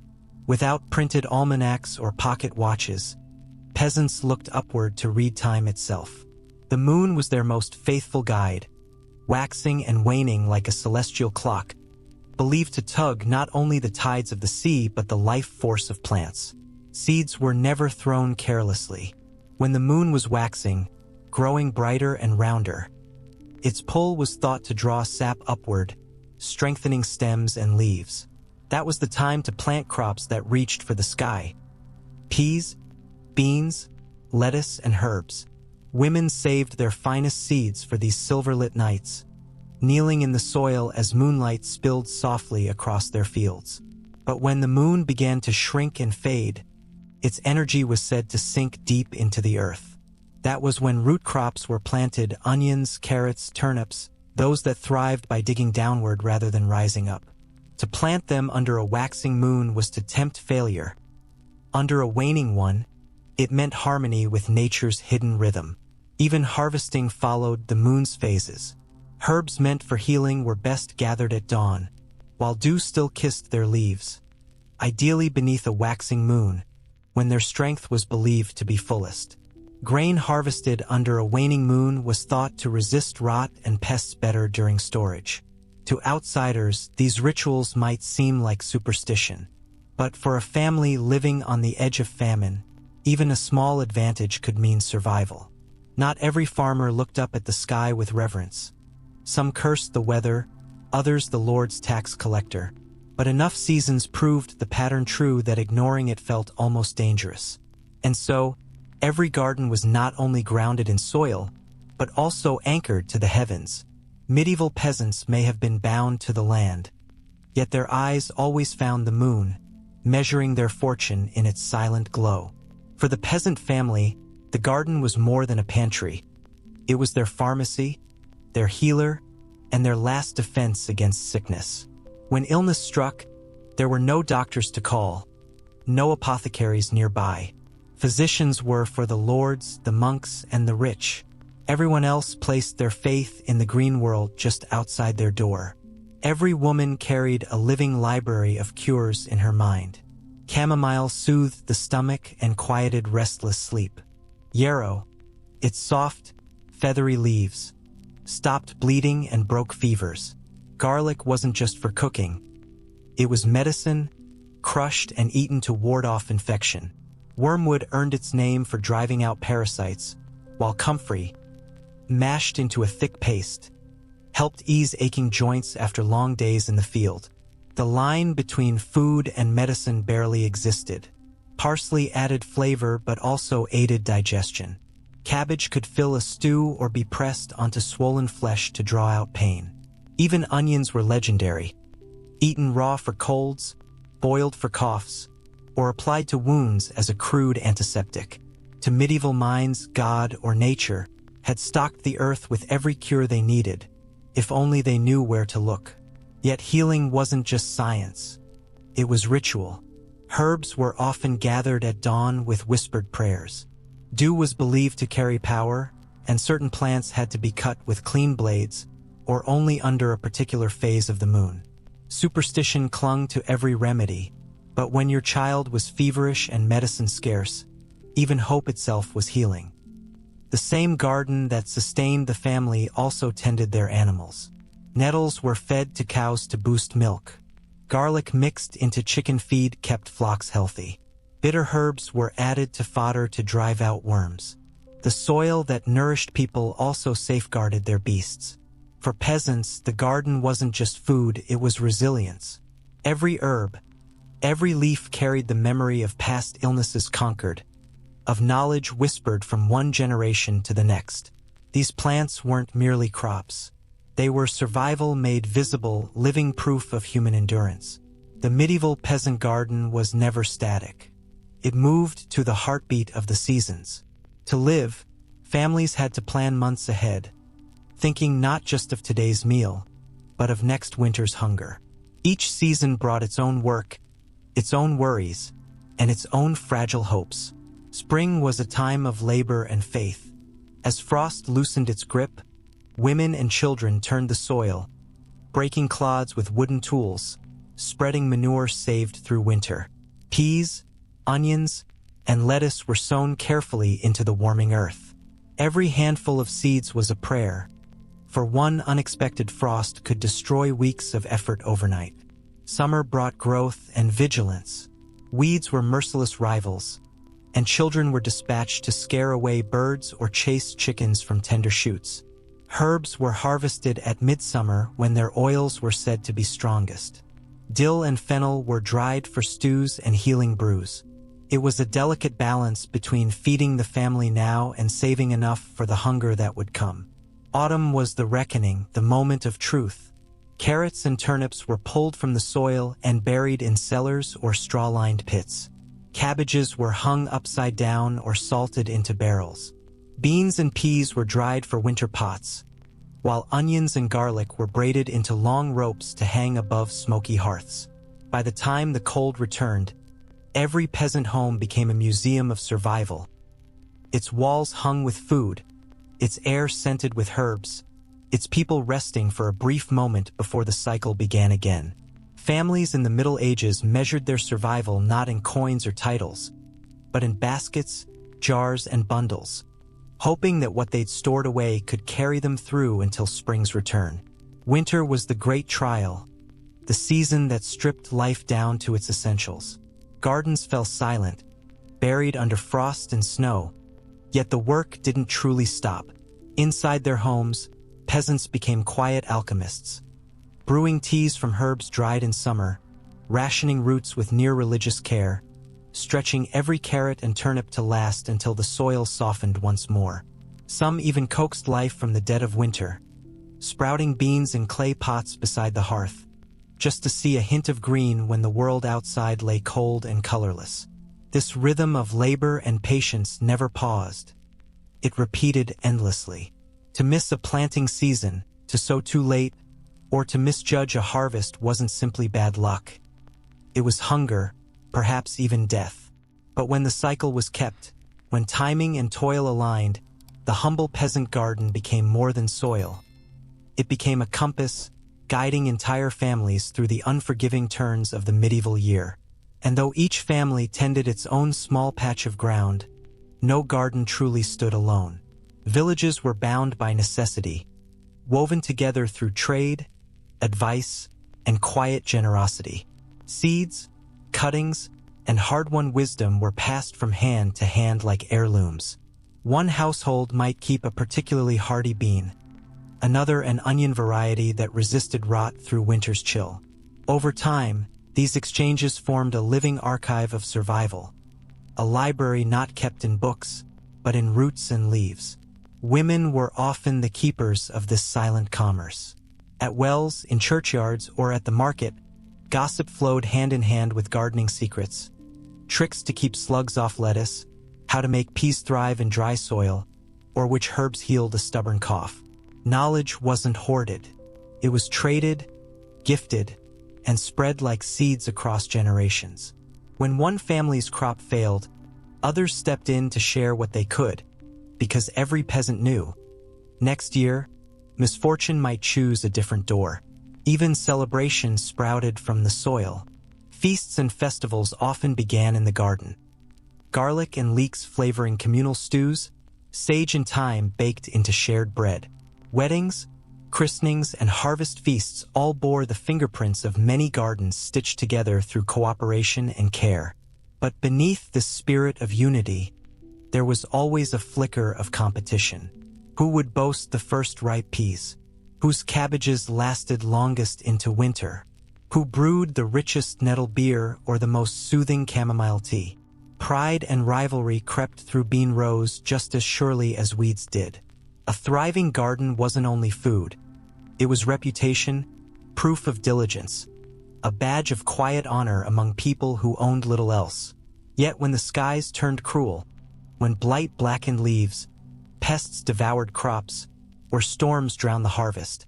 Without printed almanacs or pocket watches, peasants looked upward to read time itself. The moon was their most faithful guide, waxing and waning like a celestial clock, believed to tug not only the tides of the sea but the life force of plants. Seeds were never thrown carelessly. When the moon was waxing, growing brighter and rounder, its pull was thought to draw sap upward, strengthening stems and leaves. That was the time to plant crops that reached for the sky. Peas, beans, lettuce, and herbs. Women saved their finest seeds for these silver-lit nights, kneeling in the soil as moonlight spilled softly across their fields. But when the moon began to shrink and fade, its energy was said to sink deep into the earth. That was when root crops were planted: onions, carrots, turnips, those that thrived by digging downward rather than rising up. To plant them under a waxing moon was to tempt failure. Under a waning one, it meant harmony with nature's hidden rhythm. Even harvesting followed the moon's phases. Herbs meant for healing were best gathered at dawn, while dew still kissed their leaves, ideally beneath a waxing moon, when their strength was believed to be fullest. Grain harvested under a waning moon was thought to resist rot and pests better during storage. To outsiders, these rituals might seem like superstition, but for a family living on the edge of famine, even a small advantage could mean survival. Not every farmer looked up at the sky with reverence. Some cursed the weather, others the Lord's tax collector, but enough seasons proved the pattern true that ignoring it felt almost dangerous. And so, every garden was not only grounded in soil, but also anchored to the heavens. Medieval peasants may have been bound to the land, yet their eyes always found the moon, measuring their fortune in its silent glow. For the peasant family, the garden was more than a pantry. It was their pharmacy, their healer, and their last defense against sickness. When illness struck, there were no doctors to call, no apothecaries nearby. Physicians were for the lords, the monks, and the rich. Everyone else placed their faith in the green world just outside their door. Every woman carried a living library of cures in her mind. Chamomile soothed the stomach and quieted restless sleep. Yarrow, its soft, feathery leaves, stopped bleeding and broke fevers. Garlic wasn't just for cooking. It was medicine, crushed and eaten to ward off infection. Wormwood earned its name for driving out parasites, while comfrey, mashed into a thick paste, helped ease aching joints after long days in the field. The line between food and medicine barely existed. Parsley added flavor but also aided digestion. Cabbage could fill a stew or be pressed onto swollen flesh to draw out pain. Even onions were legendary, eaten raw for colds, boiled for coughs, or applied to wounds as a crude antiseptic. To medieval minds, God or nature had stocked the earth with every cure they needed, if only they knew where to look. Yet healing wasn't just science. It was ritual. Herbs were often gathered at dawn with whispered prayers. Dew was believed to carry power, and certain plants had to be cut with clean blades, or only under a particular phase of the moon. Superstition clung to every remedy, but when your child was feverish and medicine scarce, even hope itself was healing. The same garden that sustained the family also tended their animals. Nettles were fed to cows to boost milk. Garlic mixed into chicken feed kept flocks healthy. Bitter herbs were added to fodder to drive out worms. The soil that nourished people also safeguarded their beasts. For peasants, the garden wasn't just food, it was resilience. Every herb, every leaf carried the memory of past illnesses conquered, of knowledge whispered from one generation to the next. These plants weren't merely crops. They were survival made visible, living proof of human endurance. The medieval peasant garden was never static. It moved to the heartbeat of the seasons. To live, families had to plan months ahead, thinking not just of today's meal, but of next winter's hunger. Each season brought its own work, its own worries, and its own fragile hopes. Spring was a time of labor and faith. As frost loosened its grip, women and children turned the soil, breaking clods with wooden tools, spreading manure saved through winter. Peas, onions, and lettuce were sown carefully into the warming earth. Every handful of seeds was a prayer, for one unexpected frost could destroy weeks of effort overnight. Summer brought growth and vigilance. Weeds were merciless rivals, and children were dispatched to scare away birds or chase chickens from tender shoots. Herbs were harvested at midsummer when their oils were said to be strongest. Dill and fennel were dried for stews and healing brews. It was a delicate balance between feeding the family now and saving enough for the hunger that would come. Autumn was the reckoning, the moment of truth. Carrots and turnips were pulled from the soil and buried in cellars or straw-lined pits. Cabbages were hung upside down or salted into barrels. Beans and peas were dried for winter pots. while onions and garlic were braided into long ropes to hang above smoky hearths. By the time the cold returned, every peasant home became a museum of survival. Its walls hung with food, its air scented with herbs, its people resting for a brief moment before the cycle began again. Families in the Middle Ages measured their survival not in coins or titles, but in baskets, jars, and bundles, hoping that what they'd stored away could carry them through until spring's return. Winter was the great trial, the season that stripped life down to its essentials. Gardens fell silent, buried under frost and snow, yet the work didn't truly stop. Inside their homes, peasants became quiet alchemists, brewing teas from herbs dried in summer, rationing roots with near-religious care, stretching every carrot and turnip to last until the soil softened once more. Some even coaxed life from the dead of winter, sprouting beans in clay pots beside the hearth, just to see a hint of green when the world outside lay cold and colorless. This rhythm of labor and patience never paused. It repeated endlessly. To miss a planting season, to sow too late, or to misjudge a harvest wasn't simply bad luck. It was hunger, perhaps even death. But when the cycle was kept, when timing and toil aligned, the humble peasant garden became more than soil. It became a compass, guiding entire families through the unforgiving turns of the medieval year. And though each family tended its own small patch of ground, no garden truly stood alone. Villages were bound by necessity, woven together through trade, advice, and quiet generosity. Seeds, cuttings, and hard-won wisdom were passed from hand to hand like heirlooms. One household might keep a particularly hardy bean, another an onion variety that resisted rot through winter's chill. Over time, these exchanges formed a living archive of survival, a library not kept in books, but in roots and leaves. Women were often the keepers of this silent commerce. At wells, in churchyards, or at the market, gossip flowed hand in hand with gardening secrets. Tricks to keep slugs off lettuce, how to make peas thrive in dry soil, or which herbs healed a stubborn cough. Knowledge wasn't hoarded. It was traded, gifted, and spread like seeds across generations. When one family's crop failed, others stepped in to share what they could, because every peasant knew, next year, misfortune might choose a different door. Even celebrations sprouted from the soil. Feasts and festivals often began in the garden. Garlic and leeks flavoring communal stews, sage and thyme baked into shared bread. Weddings, christenings, and harvest feasts all bore the fingerprints of many gardens stitched together through cooperation and care. But beneath this spirit of unity, there was always a flicker of competition. Who would boast the first ripe peas? Whose cabbages lasted longest into winter? Who brewed the richest nettle beer or the most soothing chamomile tea? Pride and rivalry crept through bean rows just as surely as weeds did. A thriving garden wasn't only food. It was reputation, proof of diligence, a badge of quiet honor among people who owned little else. Yet when the skies turned cruel, when blight blackened leaves, pests devoured crops, or storms drowned the harvest,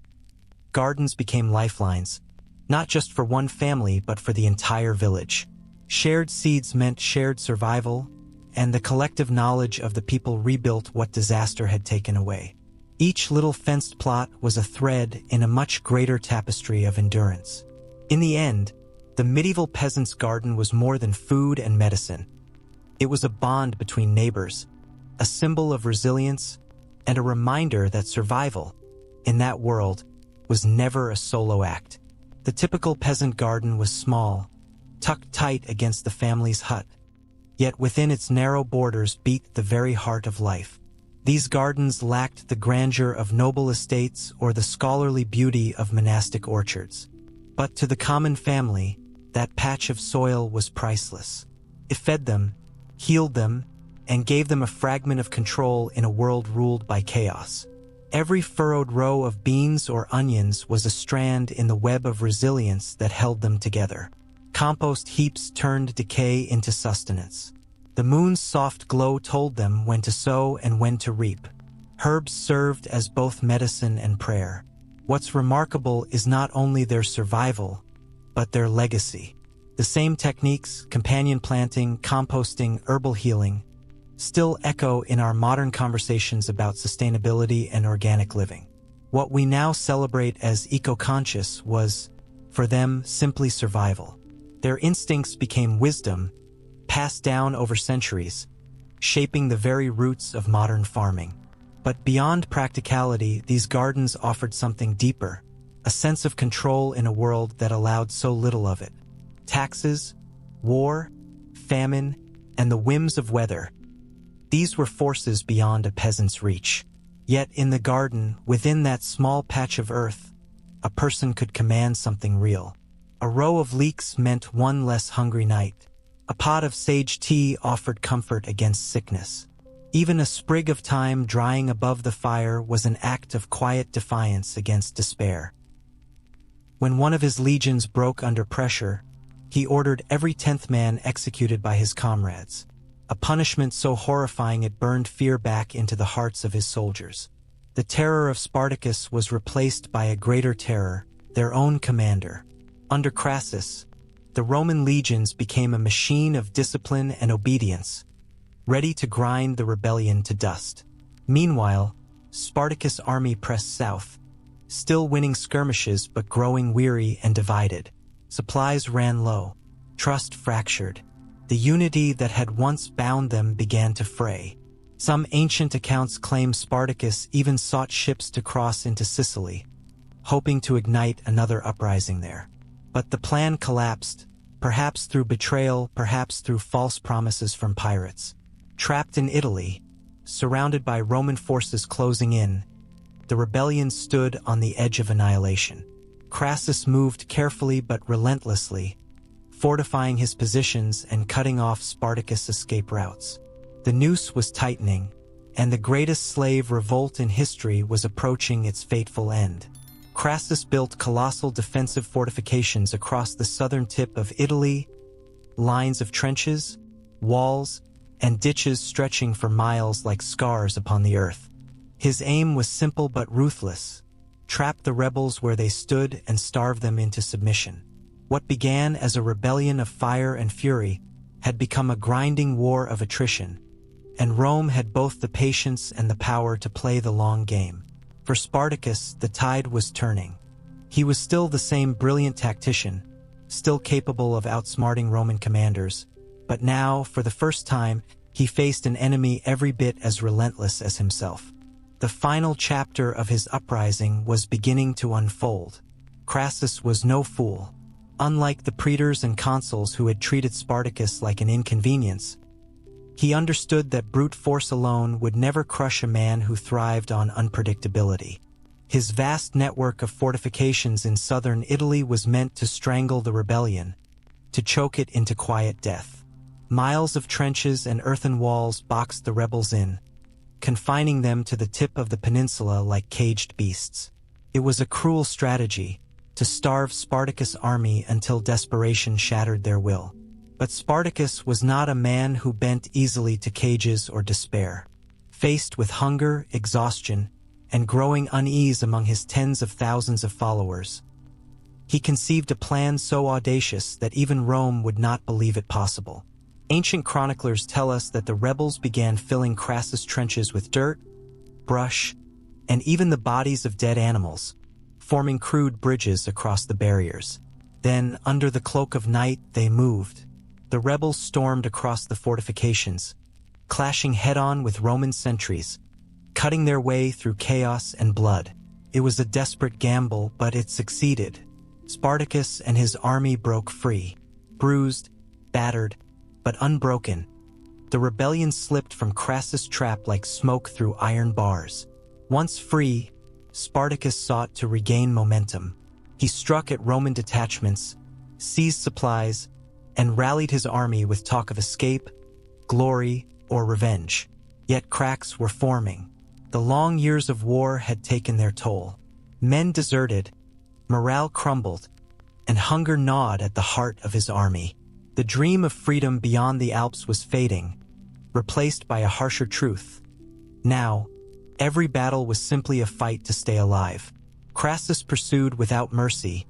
gardens became lifelines, not just for one family but for the entire village. Shared seeds meant shared survival, and the collective knowledge of the people rebuilt what disaster had taken away. Each little fenced plot was a thread in a much greater tapestry of endurance. In the end, the medieval peasant's garden was more than food and medicine. It was a bond between neighbors, a symbol of resilience, and a reminder that survival, in that world, was never a solo act. The typical peasant garden was small, tucked tight against the family's hut, yet within its narrow borders beat the very heart of life. These gardens lacked the grandeur of noble estates or the scholarly beauty of monastic orchards. But to the common family, that patch of soil was priceless. It fed them, healed them, and gave them a fragment of control in a world ruled by chaos. Every furrowed row of beans or onions was a strand in the web of resilience that held them together. Compost heaps turned decay into sustenance. The moon's soft glow told them when to sow and when to reap. Herbs served as both medicine and prayer. What's remarkable is not only their survival, but their legacy. The same techniques, companion planting, composting, herbal healing, still echo in our modern conversations about sustainability and organic living. What we now celebrate as eco-conscious was, for them, simply survival. Their instincts became wisdom, passed down over centuries, shaping the very roots of modern farming. But beyond practicality, these gardens offered something deeper, a sense of control in a world that allowed so little of it. Taxes, war, famine, and the whims of weather. These were forces beyond a peasant's reach. Yet in the garden, within that small patch of earth, a person could command something real. A row of leeks meant one less hungry night. A pot of sage tea offered comfort against sickness. Even a sprig of thyme drying above the fire was an act of quiet defiance against despair. When one of his legions broke under pressure, he ordered every 10th man executed by his comrades, a punishment so horrifying it burned fear back into the hearts of his soldiers. The terror of Spartacus was replaced by a greater terror, their own commander. Under Crassus, the Roman legions became a machine of discipline and obedience, ready to grind the rebellion to dust. Meanwhile, Spartacus' army pressed south, still winning skirmishes but growing weary and divided. Supplies ran low, trust fractured. The unity that had once bound them began to fray. Some ancient accounts claim Spartacus even sought ships to cross into Sicily, hoping to ignite another uprising there. But the plan collapsed, perhaps through betrayal, perhaps through false promises from pirates. Trapped in Italy, surrounded by Roman forces closing in, the rebellion stood on the edge of annihilation. Crassus moved carefully but relentlessly, fortifying his positions and cutting off Spartacus' escape routes. The noose was tightening, and the greatest slave revolt in history was approaching its fateful end. Crassus built colossal defensive fortifications across the southern tip of Italy, lines of trenches, walls, and ditches stretching for miles like scars upon the earth. His aim was simple but ruthless: trap the rebels where they stood and starve them into submission. What began as a rebellion of fire and fury had become a grinding war of attrition, and Rome had both the patience and the power to play the long game. For Spartacus, the tide was turning. He was still the same brilliant tactician, still capable of outsmarting Roman commanders, but now, for the first time, he faced an enemy every bit as relentless as himself. The final chapter of his uprising was beginning to unfold. Crassus was no fool. Unlike the praetors and consuls who had treated Spartacus like an inconvenience, he understood that brute force alone would never crush a man who thrived on unpredictability. His vast network of fortifications in southern Italy was meant to strangle the rebellion, to choke it into quiet death. Miles of trenches and earthen walls boxed the rebels in, confining them to the tip of the peninsula like caged beasts. It was a cruel strategy, to starve Spartacus' army until desperation shattered their will. But Spartacus was not a man who bent easily to cages or despair. Faced with hunger, exhaustion, and growing unease among his tens of thousands of followers, he conceived a plan so audacious that even Rome would not believe it possible. Ancient chroniclers tell us that the rebels began filling Crassus' trenches with dirt, brush, and even the bodies of dead animals, forming crude bridges across the barriers. Then, under the cloak of night, they moved. The rebels stormed across the fortifications, clashing head-on with Roman sentries, cutting their way through chaos and blood. It was a desperate gamble, but it succeeded. Spartacus and his army broke free, bruised, battered, but unbroken. The rebellion slipped from Crassus' trap like smoke through iron bars. Once free, Spartacus sought to regain momentum. He struck at Roman detachments, seized supplies, and rallied his army with talk of escape, glory, or revenge. Yet cracks were forming. The long years of war had taken their toll. Men deserted, morale crumbled, and hunger gnawed at the heart of his army. The dream of freedom beyond the Alps was fading, replaced by a harsher truth. Now, Every battle was simply a fight to stay alive. Crassus pursued without mercy,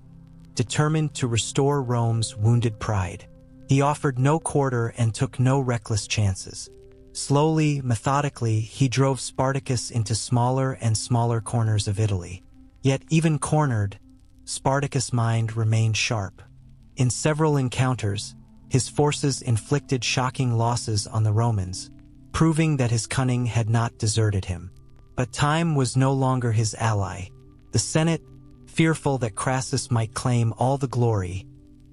determined to restore Rome's wounded pride. He offered no quarter and took no reckless chances. Slowly, methodically, he drove Spartacus into smaller and smaller corners of Italy. Yet even cornered, Spartacus' mind remained sharp. In several encounters, his forces inflicted shocking losses on the Romans, proving that his cunning had not deserted him. But time was no longer his ally. The Senate, fearful that Crassus might claim all the glory,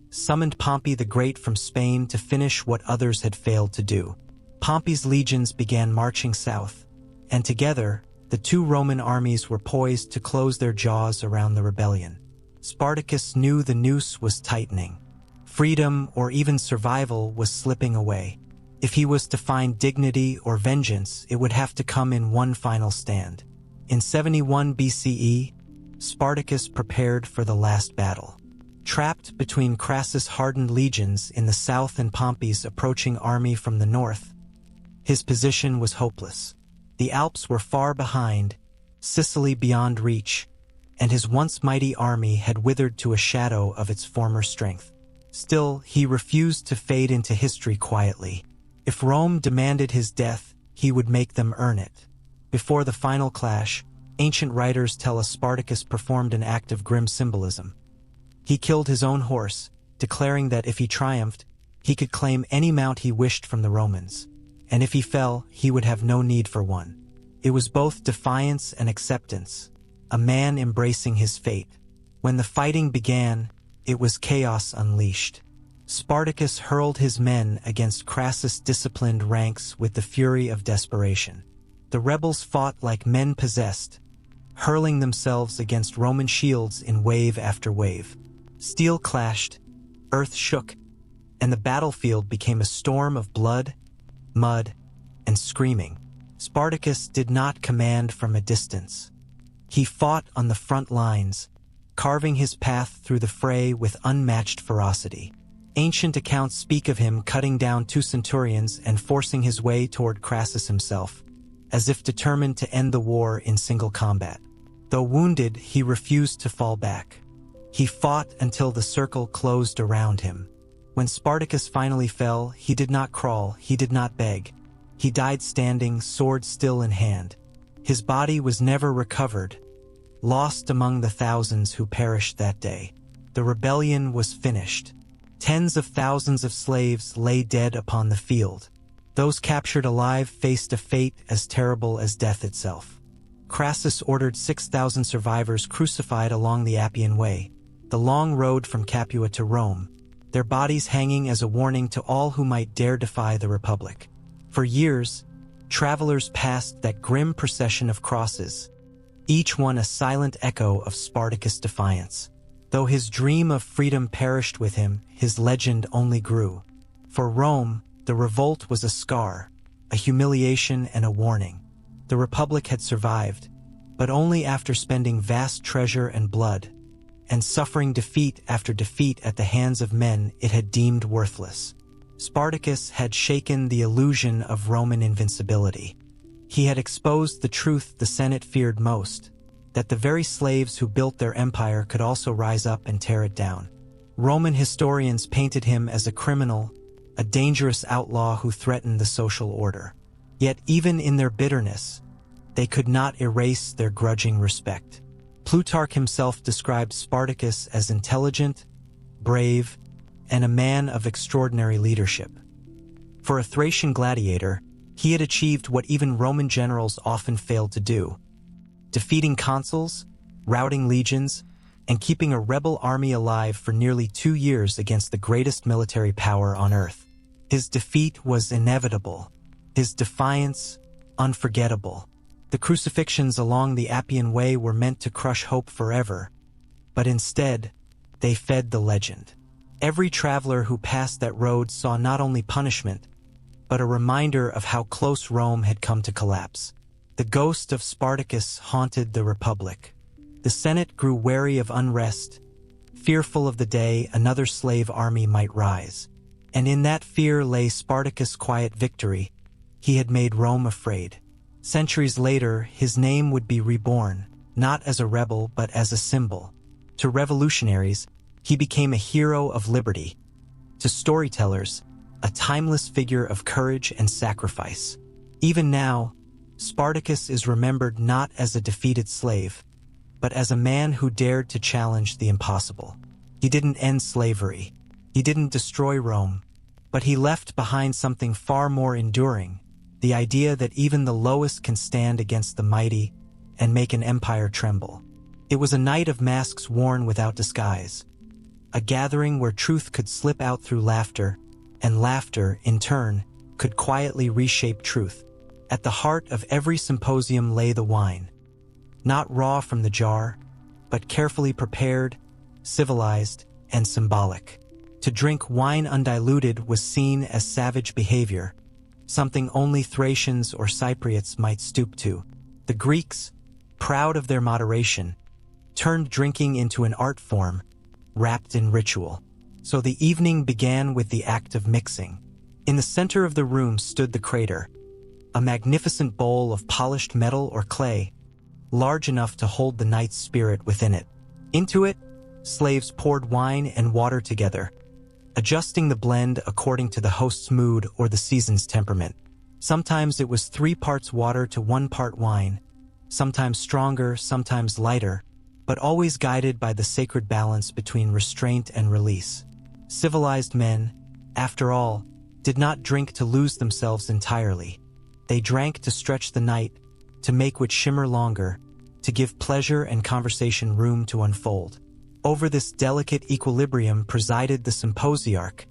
summoned Pompey the Great from Spain to finish what others had failed to do. Pompey's legions began marching south, and together, the two Roman armies were poised to close their jaws around the rebellion. Spartacus knew the noose was tightening. Freedom or even survival was slipping away. If he was to find dignity or vengeance, it would have to come in one final stand. In 71 BCE, Spartacus prepared for the last battle. Trapped between Crassus' hardened legions in the south and Pompey's approaching army from the north, his position was hopeless. The Alps were far behind, Sicily beyond reach, and his once mighty army had withered to a shadow of its former strength. Still, he refused to fade into history quietly. If Rome demanded his death, he would make them earn it. Before the final clash, ancient writers tell us Spartacus performed an act of grim symbolism. He killed his own horse, declaring that if he triumphed, he could claim any mount he wished from the Romans, and if he fell, he would have no need for one. It was both defiance and acceptance, a man embracing his fate. When the fighting began, it was chaos unleashed. Spartacus hurled his men against Crassus' disciplined ranks with the fury of desperation. The rebels fought like men possessed, hurling themselves against Roman shields in wave after wave. Steel clashed, earth shook, and the battlefield became a storm of blood, mud, and screaming. Spartacus did not command from a distance. He fought on the front lines, carving his path through the fray with unmatched ferocity. Ancient accounts speak of him cutting down 2 centurions and forcing his way toward Crassus himself, as if determined to end the war in single combat. Though wounded, he refused to fall back. He fought until the circle closed around him. When Spartacus finally fell, he did not crawl, he did not beg. He died standing, sword still in hand. His body was never recovered, lost among the thousands who perished that day. The rebellion was finished. Tens of thousands of slaves lay dead upon the field. Those captured alive faced a fate as terrible as death itself. Crassus ordered 6,000 survivors crucified along the Appian Way, the long road from Capua to Rome, their bodies hanging as a warning to all who might dare defy the Republic. For years, travelers passed that grim procession of crosses, each one a silent echo of Spartacus' defiance. Though his dream of freedom perished with him, his legend only grew. For Rome, the revolt was a scar, a humiliation and a warning. The Republic had survived, but only after spending vast treasure and blood, and suffering defeat after defeat at the hands of men it had deemed worthless. Spartacus had shaken the illusion of Roman invincibility. He had exposed the truth the Senate feared most, that the very slaves who built their empire could also rise up and tear it down. Roman historians painted him as a criminal, a dangerous outlaw who threatened the social order. Yet even in their bitterness, they could not erase their grudging respect. Plutarch himself described Spartacus as intelligent, brave, and a man of extraordinary leadership. For a Thracian gladiator, he had achieved what even Roman generals often failed to do: defeating consuls, routing legions, and keeping a rebel army alive for nearly 2 years against the greatest military power on earth. His defeat was inevitable, his defiance unforgettable. The crucifixions along the Appian Way were meant to crush hope forever, but instead, they fed the legend. Every traveler who passed that road saw not only punishment, but a reminder of how close Rome had come to collapse. The ghost of Spartacus haunted the Republic. The Senate grew wary of unrest, fearful of the day another slave army might rise. And in that fear lay Spartacus' quiet victory. He had made Rome afraid. Centuries later, his name would be reborn, not as a rebel but as a symbol. To revolutionaries, he became a hero of liberty. To storytellers, a timeless figure of courage and sacrifice. Even now, Spartacus is remembered not as a defeated slave, but as a man who dared to challenge the impossible. He didn't end slavery. He didn't destroy Rome, but he left behind something far more enduring, the idea that even the lowest can stand against the mighty and make an empire tremble. It was a night of masks worn without disguise, a gathering where truth could slip out through laughter, and laughter, in turn, could quietly reshape truth. At the heart of every symposium lay the wine, not raw from the jar, but carefully prepared, civilized, and symbolic. To drink wine undiluted was seen as savage behavior, something only Thracians or Cypriots might stoop to. The Greeks, proud of their moderation, turned drinking into an art form, wrapped in ritual. So the evening began with the act of mixing. In the center of the room stood the crater, a magnificent bowl of polished metal or clay, large enough to hold the night's spirit within it. Into it, slaves poured wine and water together, adjusting the blend according to the host's mood or the season's temperament. Sometimes it was 3 parts water to 1 part wine, sometimes stronger, sometimes lighter, but always guided by the sacred balance between restraint and release. Civilized men, after all, did not drink to lose themselves entirely. They drank to stretch the night, to make it shimmer longer, to give pleasure and conversation room to unfold. Over this delicate equilibrium presided the symposiarch,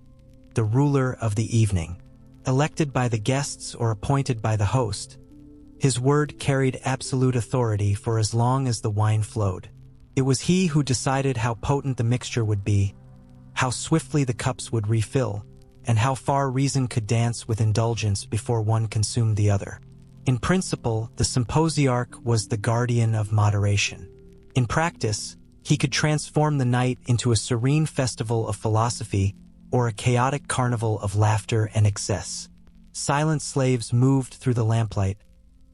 the ruler of the evening. Elected by the guests or appointed by the host, his word carried absolute authority for as long as the wine flowed. It was he who decided how potent the mixture would be, how swiftly the cups would refill, and how far reason could dance with indulgence before one consumed the other. In principle, the symposiarch was the guardian of moderation. In practice, he could transform the night into a serene festival of philosophy or a chaotic carnival of laughter and excess. Silent slaves moved through the lamplight,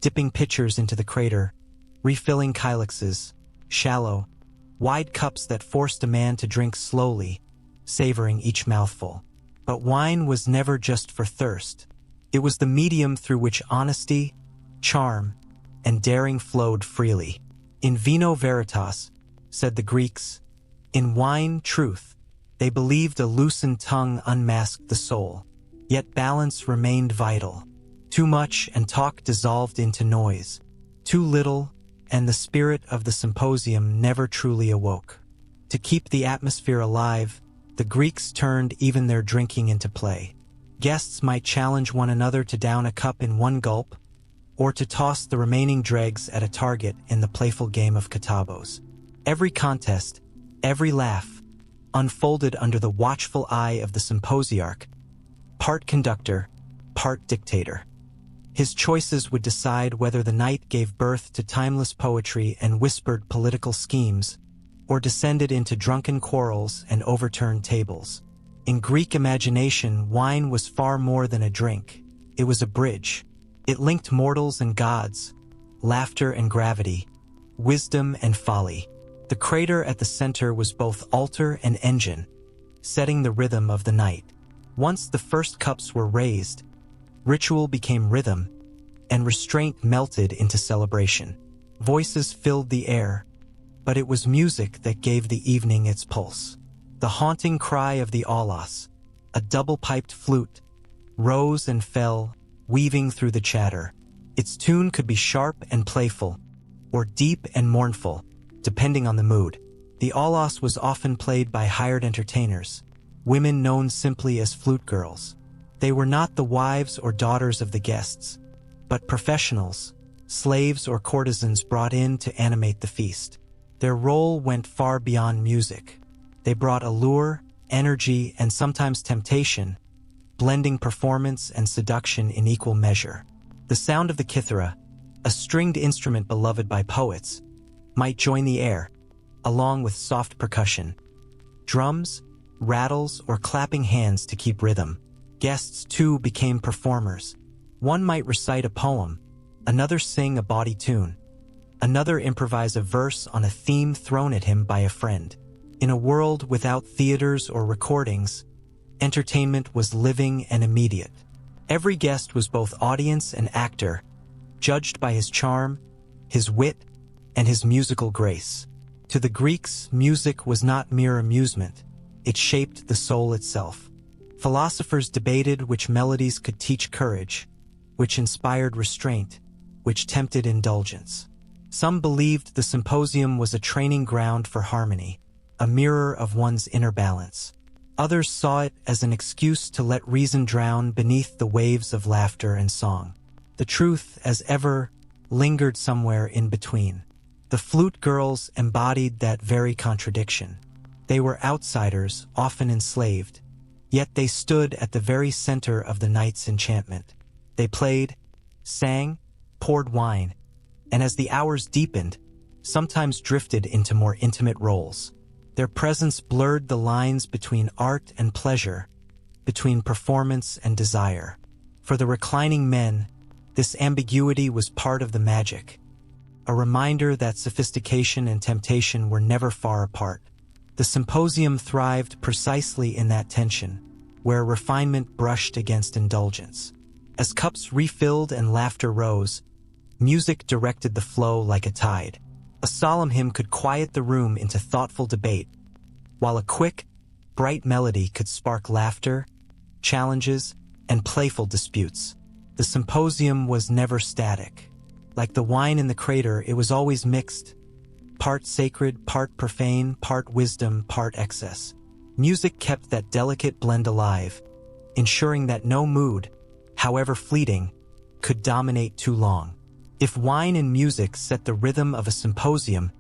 dipping pitchers into the crater, refilling kylixes, shallow, wide cups that forced a man to drink slowly, savoring each mouthful. But wine was never just for thirst. It was the medium through which honesty, charm, and daring flowed freely. In vino veritas, said the Greeks, in wine truth. They believed a loosened tongue unmasked the soul. Yet balance remained vital. Too much and talk dissolved into noise. Too little, and the spirit of the symposium never truly awoke. To keep the atmosphere alive, the Greeks turned even their drinking into play. Guests might challenge one another to down a cup in one gulp, or to toss the remaining dregs at a target in the playful game of katabos. Every contest, every laugh, unfolded under the watchful eye of the symposiarch, part conductor, part dictator. His choices would decide whether the night gave birth to timeless poetry and whispered political schemes, or descended into drunken quarrels and overturned tables. In Greek imagination, wine was far more than a drink. It was a bridge. It linked mortals and gods, laughter and gravity, wisdom and folly. The crater at the center was both altar and engine, setting the rhythm of the night. Once the first cups were raised, ritual became rhythm, and restraint melted into celebration. Voices filled the air, but it was music that gave the evening its pulse. The haunting cry of the aulos, a double-piped flute, rose and fell, weaving through the chatter. Its tune could be sharp and playful, or deep and mournful, depending on the mood. The aulos was often played by hired entertainers, women known simply as flute girls. They were not the wives or daughters of the guests, but professionals, slaves or courtesans brought in to animate the feast. Their role went far beyond music. They brought allure, energy, and sometimes temptation, blending performance and seduction in equal measure. The sound of the kithara, a stringed instrument beloved by poets, might join the air, along with soft percussion, drums, rattles, or clapping hands to keep rhythm. Guests, too, became performers. One might recite a poem, another sing a bawdy tune, another improvise a verse on a theme thrown at him by a friend. In a world without theaters or recordings, entertainment was living and immediate. Every guest was both audience and actor, judged by his charm, his wit, and his musical grace. To the Greeks, music was not mere amusement. It shaped the soul itself. Philosophers debated which melodies could teach courage, which inspired restraint, which tempted indulgence. Some believed the symposium was a training ground for harmony, a mirror of one's inner balance. Others saw it as an excuse to let reason drown beneath the waves of laughter and song. The truth, as ever, lingered somewhere in between. The flute girls embodied that very contradiction. They were outsiders, often enslaved, yet they stood at the very center of the night's enchantment. They played, sang, poured wine, and as the hours deepened, sometimes drifted into more intimate roles. Their presence blurred the lines between art and pleasure, between performance and desire. For the reclining men, this ambiguity was part of the magic, a reminder that sophistication and temptation were never far apart. The symposium thrived precisely in that tension, where refinement brushed against indulgence. As cups refilled and laughter rose, music directed the flow like a tide. A solemn hymn could quiet the room into thoughtful debate, while a quick, bright melody could spark laughter, challenges, and playful disputes. The symposium was never static. Like the wine in the crater, it was always mixed, part sacred, part profane, part wisdom, part excess. Music kept that delicate blend alive, ensuring that no mood, however fleeting, could dominate too long. If wine and music set the rhythm of a symposium,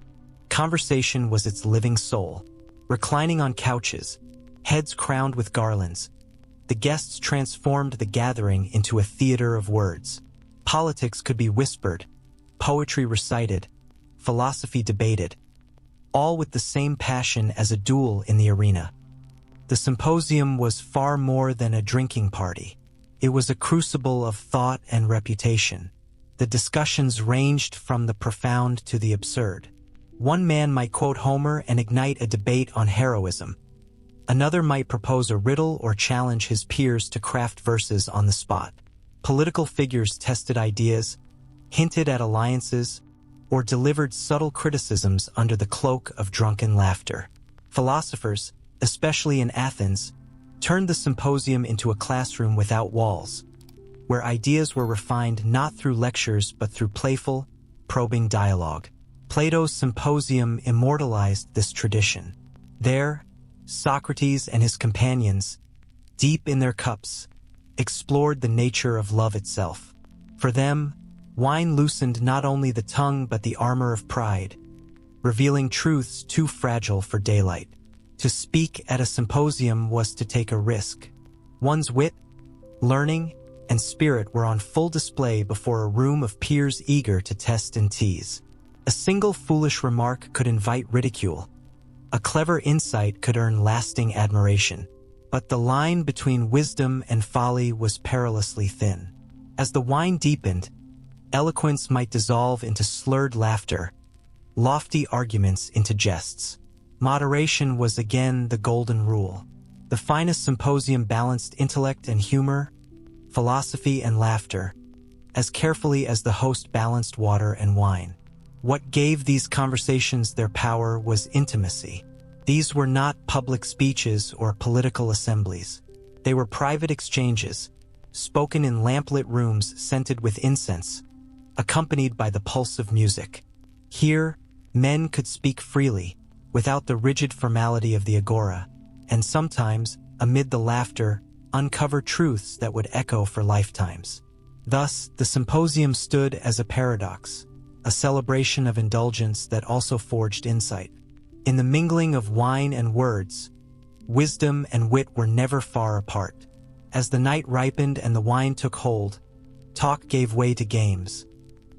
conversation was its living soul. Reclining on couches, heads crowned with garlands, the guests transformed the gathering into a theater of words. Politics could be whispered, poetry recited, philosophy debated, all with the same passion as a duel in the arena. The symposium was far more than a drinking party. It was a crucible of thought and reputation. The discussions ranged from the profound to the absurd. One man might quote Homer and ignite a debate on heroism. Another might propose a riddle or challenge his peers to craft verses on the spot. Political figures tested ideas, hinted at alliances, or delivered subtle criticisms under the cloak of drunken laughter. Philosophers, especially in Athens, turned the symposium into a classroom without walls, where ideas were refined not through lectures but through playful, probing dialogue. Plato's symposium immortalized this tradition. There, Socrates and his companions, deep in their cups, explored the nature of love itself. For them, wine loosened not only the tongue but the armor of pride, revealing truths too fragile for daylight. To speak at a symposium was to take a risk. One's wit, learning, and spirit were on full display before a room of peers eager to test and tease. A single foolish remark could invite ridicule. A clever insight could earn lasting admiration. But the line between wisdom and folly was perilously thin. As the wine deepened, eloquence might dissolve into slurred laughter, lofty arguments into jests. Moderation was again the golden rule. The finest symposium balanced intellect and humor, philosophy and laughter, as carefully as the host balanced water and wine. What gave these conversations their power was intimacy. These were not public speeches or political assemblies. They were private exchanges, spoken in lamplit rooms scented with incense, accompanied by the pulse of music. Here, men could speak freely, without the rigid formality of the agora, and sometimes, amid the laughter, uncover truths that would echo for lifetimes. Thus, the symposium stood as a paradox, a celebration of indulgence that also forged insight. In the mingling of wine and words, wisdom and wit were never far apart. As the night ripened and the wine took hold, talk gave way to games,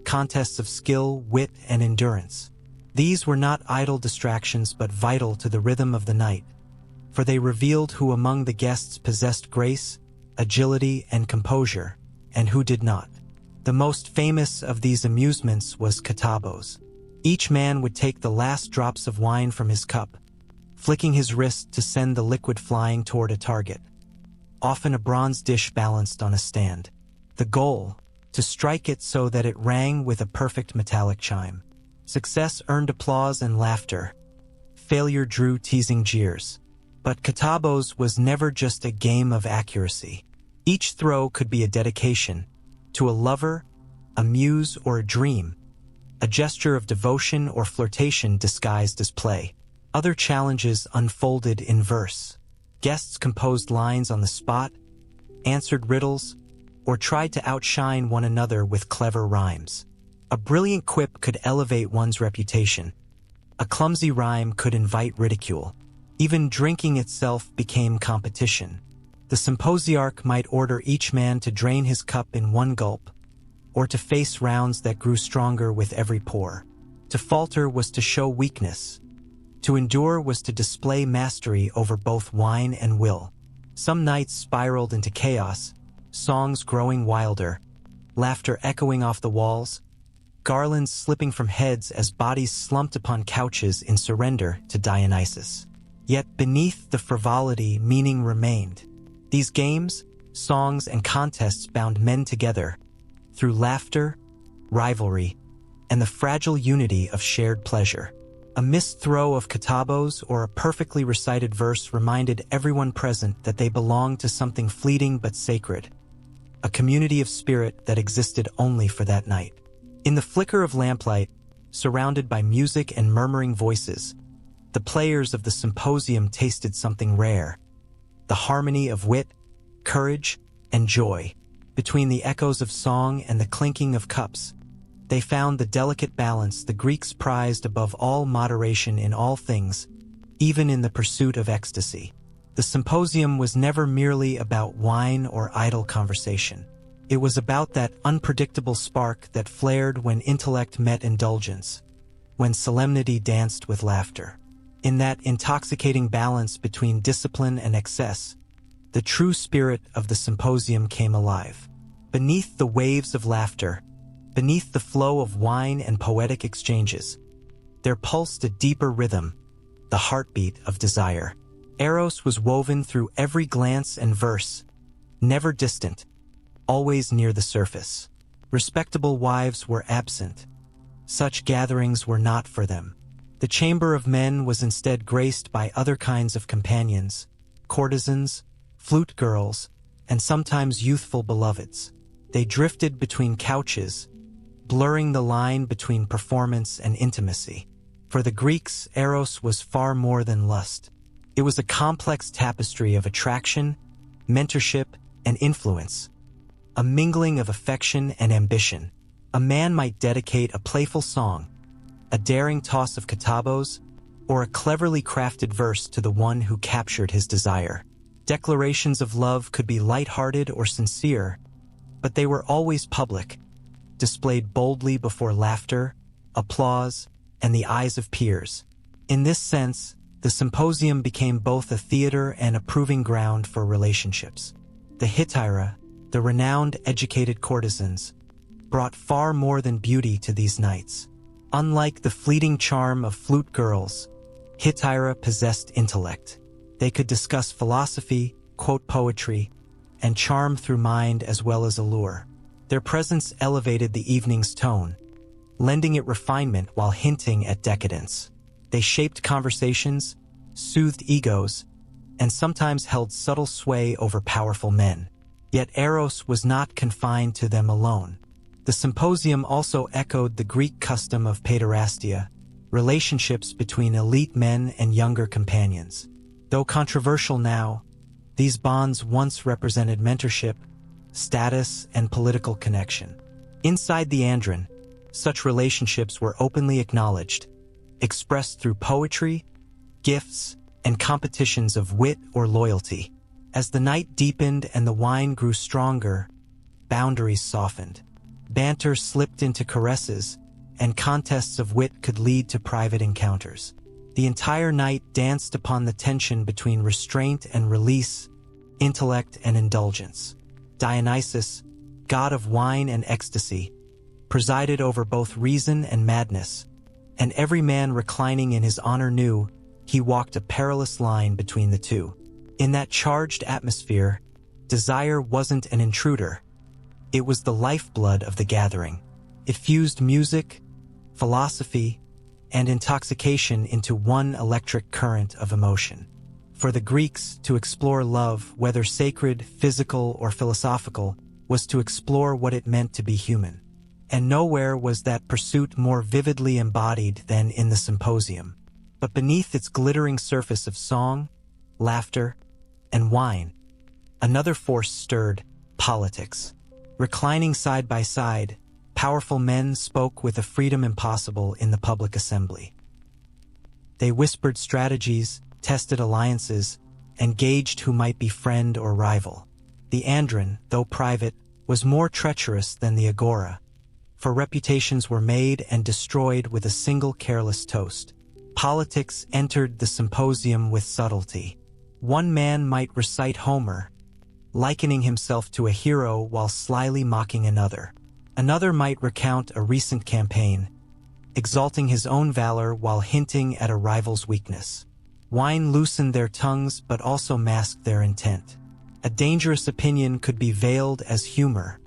contests of skill, wit, and endurance. These were not idle distractions but vital to the rhythm of the night, for they revealed who among the guests possessed grace, agility, and composure, and who did not. The most famous of these amusements was katabos. Each man would take the last drops of wine from his cup, flicking his wrist to send the liquid flying toward a target, often a bronze dish balanced on a stand. The goal, to strike it so that it rang with a perfect metallic chime. Success earned applause and laughter. Failure drew teasing jeers. But katabos was never just a game of accuracy. Each throw could be a dedication to a lover, a muse, or a dream, a gesture of devotion or flirtation disguised as play. Other challenges unfolded in verse. Guests composed lines on the spot, answered riddles, or tried to outshine one another with clever rhymes. A brilliant quip could elevate one's reputation. A clumsy rhyme could invite ridicule. Even drinking itself became competition. The symposiarch might order each man to drain his cup in one gulp, or to face rounds that grew stronger with every pour. To falter was to show weakness. To endure was to display mastery over both wine and will. Some nights spiraled into chaos, songs growing wilder, laughter echoing off the walls, garlands slipping from heads as bodies slumped upon couches in surrender to Dionysus. Yet beneath the frivolity, meaning remained. These games, songs, and contests bound men together through laughter, rivalry, and the fragile unity of shared pleasure. A missed throw of katabos or a perfectly recited verse reminded everyone present that they belonged to something fleeting but sacred, a community of spirit that existed only for that night. In the flicker of lamplight, surrounded by music and murmuring voices, the players of the symposium tasted something rare, the harmony of wit, courage, and joy. Between the echoes of song and the clinking of cups, they found the delicate balance the Greeks prized above all moderation in all things, even in the pursuit of ecstasy. The symposium was never merely about wine or idle conversation. It was about that unpredictable spark that flared when intellect met indulgence, when solemnity danced with laughter. In that intoxicating balance between discipline and excess, the true spirit of the symposium came alive. Beneath the waves of laughter, beneath the flow of wine and poetic exchanges, there pulsed a deeper rhythm, the heartbeat of desire. Eros was woven through every glance and verse, never distant, always near the surface. Respectable wives were absent. Such gatherings were not for them. The chamber of men was instead graced by other kinds of companions, courtesans, flute girls, and sometimes youthful beloveds. They drifted between couches, blurring the line between performance and intimacy. For the Greeks, Eros was far more than lust. It was a complex tapestry of attraction, mentorship, and influence, a mingling of affection and ambition. A man might dedicate a playful song, a daring toss of katabos, or a cleverly crafted verse to the one who captured his desire. Declarations of love could be light-hearted or sincere, but they were always public, displayed boldly before laughter, applause, and the eyes of peers. In this sense, the symposium became both a theater and a proving ground for relationships. The Hetaira, the renowned educated courtesans, brought far more than beauty to these nights. Unlike the fleeting charm of flute girls, Hetaira possessed intellect. They could discuss philosophy, quote poetry, and charm through mind as well as allure. Their presence elevated the evening's tone, lending it refinement while hinting at decadence. They shaped conversations, soothed egos, and sometimes held subtle sway over powerful men. Yet Eros was not confined to them alone. The symposium also echoed the Greek custom of paiderastia, relationships between elite men and younger companions. Though controversial now, these bonds once represented mentorship, status, and political connection. Inside the Andron, such relationships were openly acknowledged, expressed through poetry, gifts, and competitions of wit or loyalty. As the night deepened and the wine grew stronger, boundaries softened. Banter slipped into caresses, and contests of wit could lead to private encounters. The entire night danced upon the tension between restraint and release, intellect and indulgence. Dionysus, god of wine and ecstasy, presided over both reason and madness, and every man reclining in his honor knew he walked a perilous line between the two. In that charged atmosphere, desire wasn't an intruder. It was the lifeblood of the gathering. It fused music, philosophy, and intoxication into one electric current of emotion. For the Greeks, to explore love, whether sacred, physical, or philosophical, was to explore what it meant to be human. And nowhere was that pursuit more vividly embodied than in the symposium. But beneath its glittering surface of song, laughter, and wine, another force stirred: politics. Reclining side by side, powerful men spoke with a freedom impossible in the public assembly. They whispered strategies, tested alliances, and gauged who might be friend or rival. The Andron, though private, was more treacherous than the agora, for reputations were made and destroyed with a single careless toast. Politics entered the symposium with subtlety. One man might recite Homer, likening himself to a hero while slyly mocking another. Another might recount a recent campaign, exalting his own valor while hinting at a rival's weakness. Wine loosened their tongues but also masked their intent. A dangerous opinion could be veiled as humor,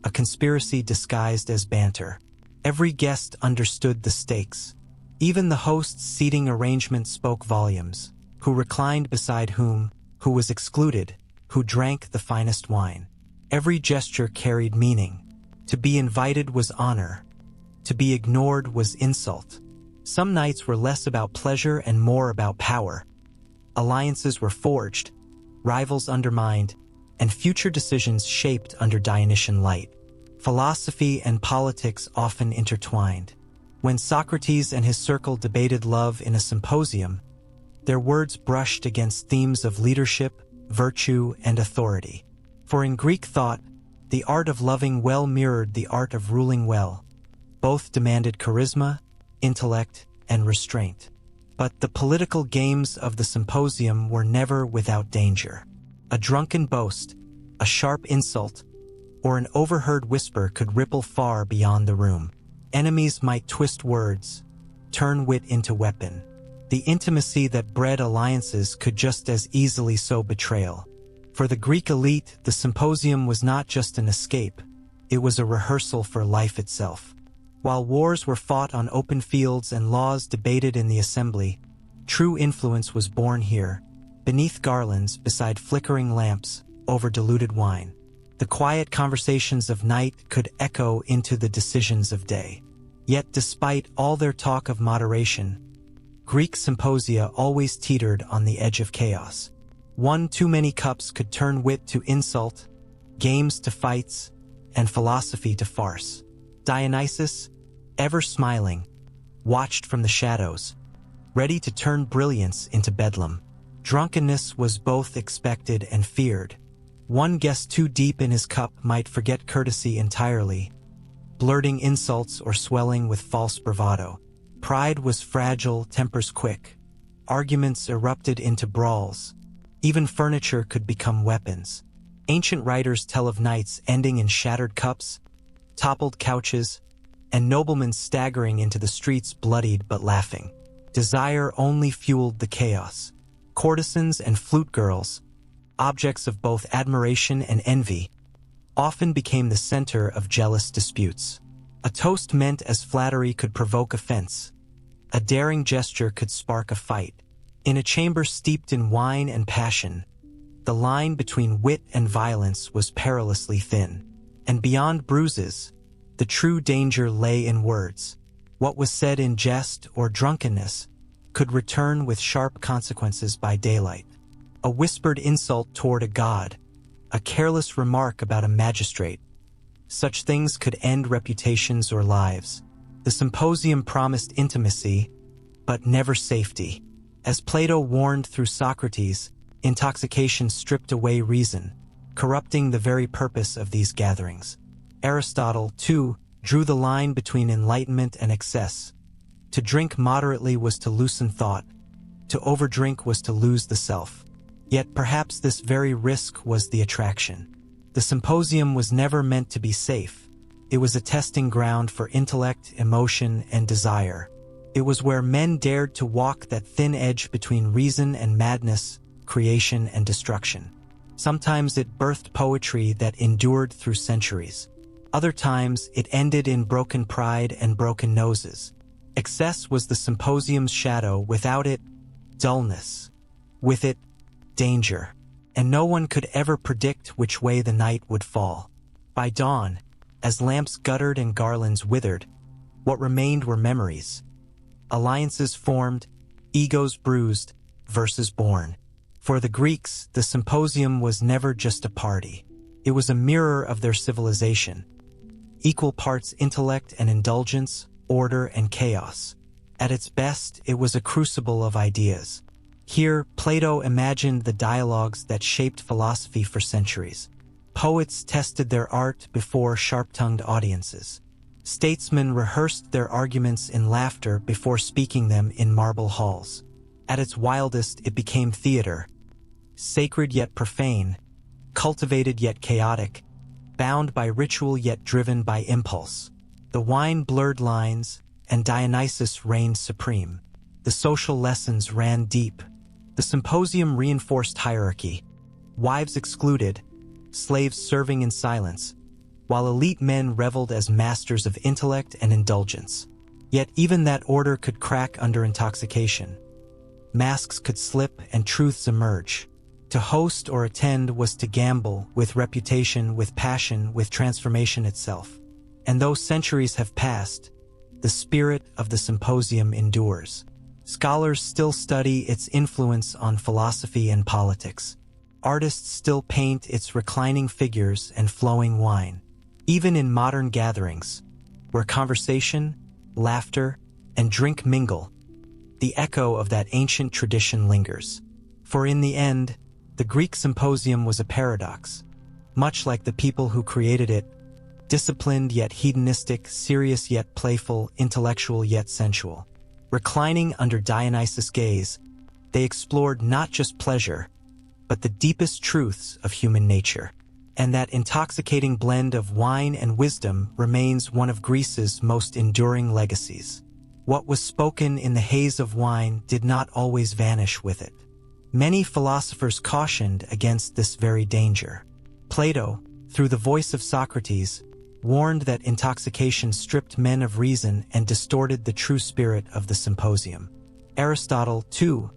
a conspiracy disguised as banter. Every guest understood the stakes. Even the host's seating arrangement spoke volumes: who reclined beside whom, who was excluded, who drank the finest wine. Every gesture carried meaning. To be invited was honor. To be ignored was insult. Some nights were less about pleasure and more about power. Alliances were forged, rivals undermined, and future decisions shaped under Dionysian light. Philosophy and politics often intertwined. When Socrates and his circle debated love in a symposium, their words brushed against themes of leadership, virtue, and authority. For in Greek thought, the art of loving well mirrored the art of ruling well. Both demanded charisma, intellect, and restraint. But the political games of the symposium were never without danger. A drunken boast, a sharp insult, or an overheard whisper could ripple far beyond the room. Enemies might twist words, turn wit into weapon. The intimacy that bred alliances could just as easily sow betrayal. For the Greek elite, the symposium was not just an escape, it was a rehearsal for life itself. While wars were fought on open fields and laws debated in the assembly, true influence was born here, beneath garlands, beside flickering lamps, over diluted wine. The quiet conversations of night could echo into the decisions of day. Yet despite all their talk of moderation, Greek symposia always teetered on the edge of chaos. One too many cups could turn wit to insult, games to fights, and philosophy to farce. Dionysus, ever smiling, watched from the shadows, ready to turn brilliance into bedlam. Drunkenness was both expected and feared. One guest too deep in his cup might forget courtesy entirely, blurting insults or swelling with false bravado. Pride was fragile, tempers quick. Arguments erupted into brawls. Even furniture could become weapons. Ancient writers tell of nights ending in shattered cups, toppled couches, and noblemen staggering into the streets bloodied but laughing. Desire only fueled the chaos. Courtesans and flute girls, objects of both admiration and envy, often became the center of jealous disputes. A toast meant as flattery could provoke offense. A daring gesture could spark a fight. In a chamber steeped in wine and passion, the line between wit and violence was perilously thin. And beyond bruises, the true danger lay in words. What was said in jest or drunkenness could return with sharp consequences by daylight. A whispered insult toward a god, a careless remark about a magistrate. Such things could end reputations or lives. The symposium promised intimacy, but never safety. As Plato warned through Socrates, intoxication stripped away reason, corrupting the very purpose of these gatherings. Aristotle, too, drew the line between enlightenment and excess. To drink moderately was to loosen thought. To overdrink was to lose the self. Yet perhaps this very risk was the attraction. The symposium was never meant to be safe. It was a testing ground for intellect, emotion, and desire. It was where men dared to walk that thin edge between reason and madness, creation and destruction. Sometimes it birthed poetry that endured through centuries. Other times it ended in broken pride and broken noses. Excess was the symposium's shadow, without it, dullness. With it, danger. And no one could ever predict which way the night would fall. By dawn, as lamps guttered and garlands withered, what remained were memories. Alliances formed, egos bruised, verses born. For the Greeks, the symposium was never just a party. It was a mirror of their civilization. Equal parts intellect and indulgence, order and chaos. At its best, it was a crucible of ideas. Here, Plato imagined the dialogues that shaped philosophy for centuries. Poets tested their art before sharp-tongued audiences. Statesmen rehearsed their arguments in laughter before speaking them in marble halls. At its wildest, it became theater. Sacred yet profane, cultivated yet chaotic, bound by ritual yet driven by impulse. The wine blurred lines, and Dionysus reigned supreme. The social lessons ran deep. The symposium reinforced hierarchy. Wives excluded, slaves serving in silence, while elite men reveled as masters of intellect and indulgence. Yet even that order could crack under intoxication. Masks could slip and truths emerge. To host or attend was to gamble, with reputation, with passion, with transformation itself. And though centuries have passed, the spirit of the symposium endures. Scholars still study its influence on philosophy and politics. Artists still paint its reclining figures and flowing wine. Even in modern gatherings, where conversation, laughter, and drink mingle, the echo of that ancient tradition lingers. For in the end, the Greek symposium was a paradox. Much like the people who created it, disciplined yet hedonistic, serious yet playful, intellectual yet sensual. Reclining under Dionysus' gaze, they explored not just pleasure, but the deepest truths of human nature. And that intoxicating blend of wine and wisdom remains one of Greece's most enduring legacies. What was spoken in the haze of wine did not always vanish with it. Many philosophers cautioned against this very danger. Plato, through the voice of Socrates, warned that intoxication stripped men of reason and distorted the true spirit of the symposium. Aristotle, too,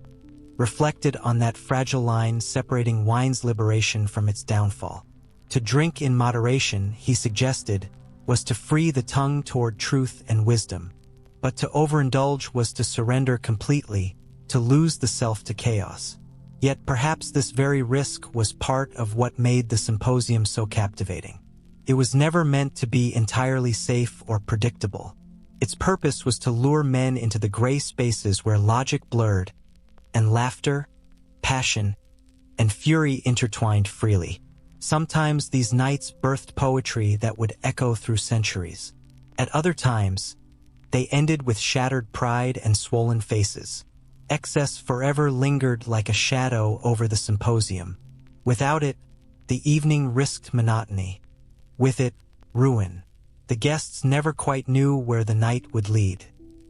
reflected on that fragile line separating wine's liberation from its downfall. To drink in moderation, he suggested, was to free the tongue toward truth and wisdom. But to overindulge was to surrender completely, to lose the self to chaos. Yet perhaps this very risk was part of what made the symposium so captivating. It was never meant to be entirely safe or predictable. Its purpose was to lure men into the gray spaces where logic blurred, and laughter, passion, and fury intertwined freely. Sometimes these nights birthed poetry that would echo through centuries. At other times, they ended with shattered pride and swollen faces. Excess forever lingered like a shadow over the symposium. Without it, the evening risked monotony. With it, ruin. The guests never quite knew where the night would lead.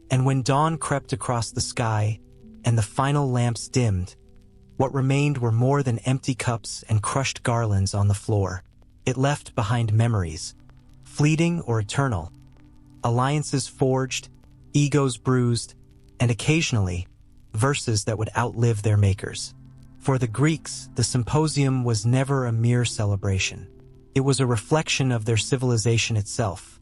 And when dawn crept across the sky and the final lamps dimmed, what remained were more than empty cups and crushed garlands on the floor. It left behind memories, fleeting or eternal, alliances forged, egos bruised, and occasionally, verses that would outlive their makers. For the Greeks, the symposium was never a mere celebration. It was a reflection of their civilization itself,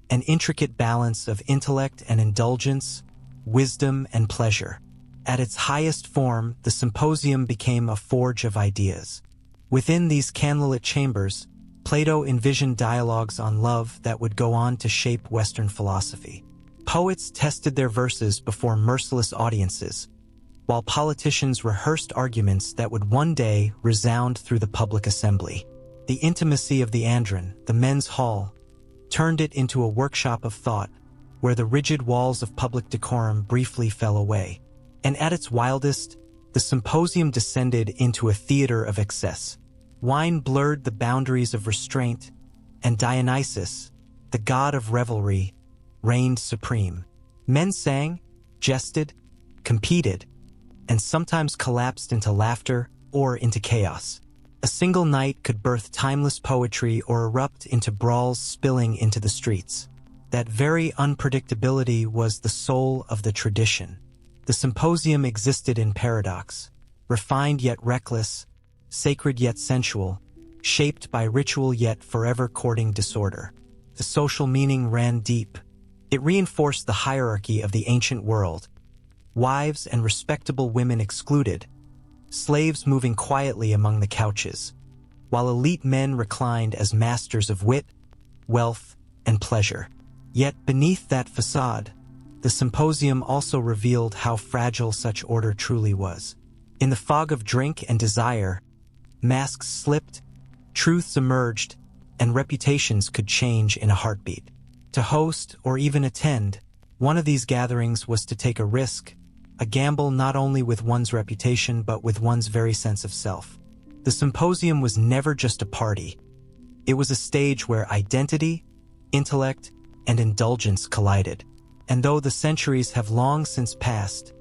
an intricate balance of intellect and indulgence, wisdom and pleasure. At its highest form, the symposium became a forge of ideas. Within these candlelit chambers, Plato envisioned dialogues on love that would go on to shape Western philosophy. Poets tested their verses before merciless audiences, while politicians rehearsed arguments that would one day resound through the public assembly. The intimacy of the andron, the men's hall, turned it into a workshop of thought, where the rigid walls of public decorum briefly fell away. And at its wildest, the symposium descended into a theater of excess. Wine blurred the boundaries of restraint, and Dionysus, the god of revelry, reigned supreme. Men sang, jested, competed, and sometimes collapsed into laughter or into chaos. A single night could birth timeless poetry or erupt into brawls spilling into the streets. That very unpredictability was the soul of the tradition. The symposium existed in paradox, refined yet reckless, sacred yet sensual, shaped by ritual yet forever courting disorder. The social meaning ran deep. It reinforced the hierarchy of the ancient world. Wives and respectable women excluded, slaves moving quietly among the couches, while elite men reclined as masters of wit, wealth, and pleasure. Yet beneath that facade, the symposium also revealed how fragile such order truly was. In the fog of drink and desire, masks slipped, truths emerged, and reputations could change in a heartbeat. To host or even attend one of these gatherings was to take a risk, a gamble not only with one's reputation but with one's very sense of self. The symposium was never just a party. It was a stage where identity, intellect, and indulgence collided. And though the centuries have long since passed,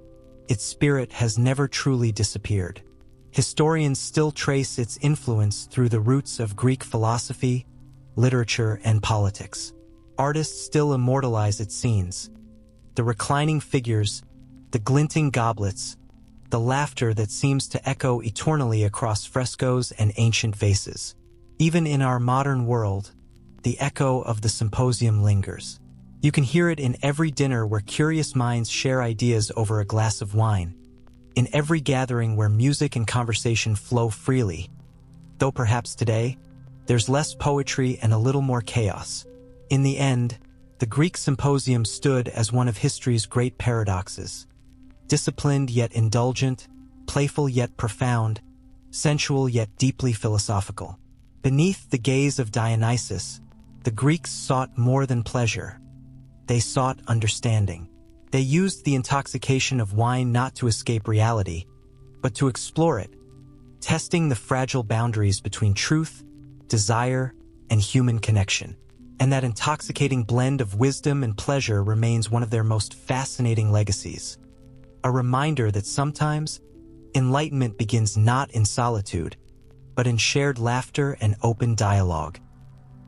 its spirit has never truly disappeared. Historians still trace its influence through the roots of Greek philosophy, literature, and politics. Artists still immortalize its scenes. The reclining figures, the glinting goblets, the laughter that seems to echo eternally across frescoes and ancient vases. Even in our modern world, the echo of the symposium lingers. You can hear it in every dinner where curious minds share ideas over a glass of wine, in every gathering where music and conversation flow freely. Though perhaps today, there's less poetry and a little more chaos. In the end, the Greek symposium stood as one of history's great paradoxes. Disciplined yet indulgent, playful yet profound, sensual yet deeply philosophical. Beneath the gaze of Dionysus, the Greeks sought more than pleasure. They sought understanding. They used the intoxication of wine not to escape reality, but to explore it, testing the fragile boundaries between truth, desire, and human connection. And that intoxicating blend of wisdom and pleasure remains one of their most fascinating legacies. A reminder that sometimes, enlightenment begins not in solitude, but in shared laughter and open dialogue.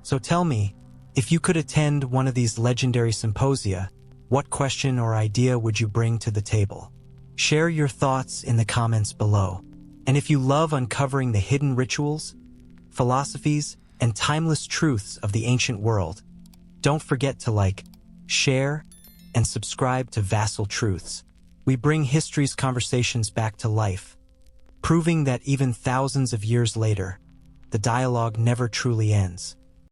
So tell me, if you could attend one of these legendary symposia, what question or idea would you bring to the table? Share your thoughts in the comments below. And if you love uncovering the hidden rituals, philosophies, and timeless truths of the ancient world, don't forget to like, share, and subscribe to Vassal Truths. We bring history's conversations back to life, proving that even thousands of years later, the dialogue never truly ends.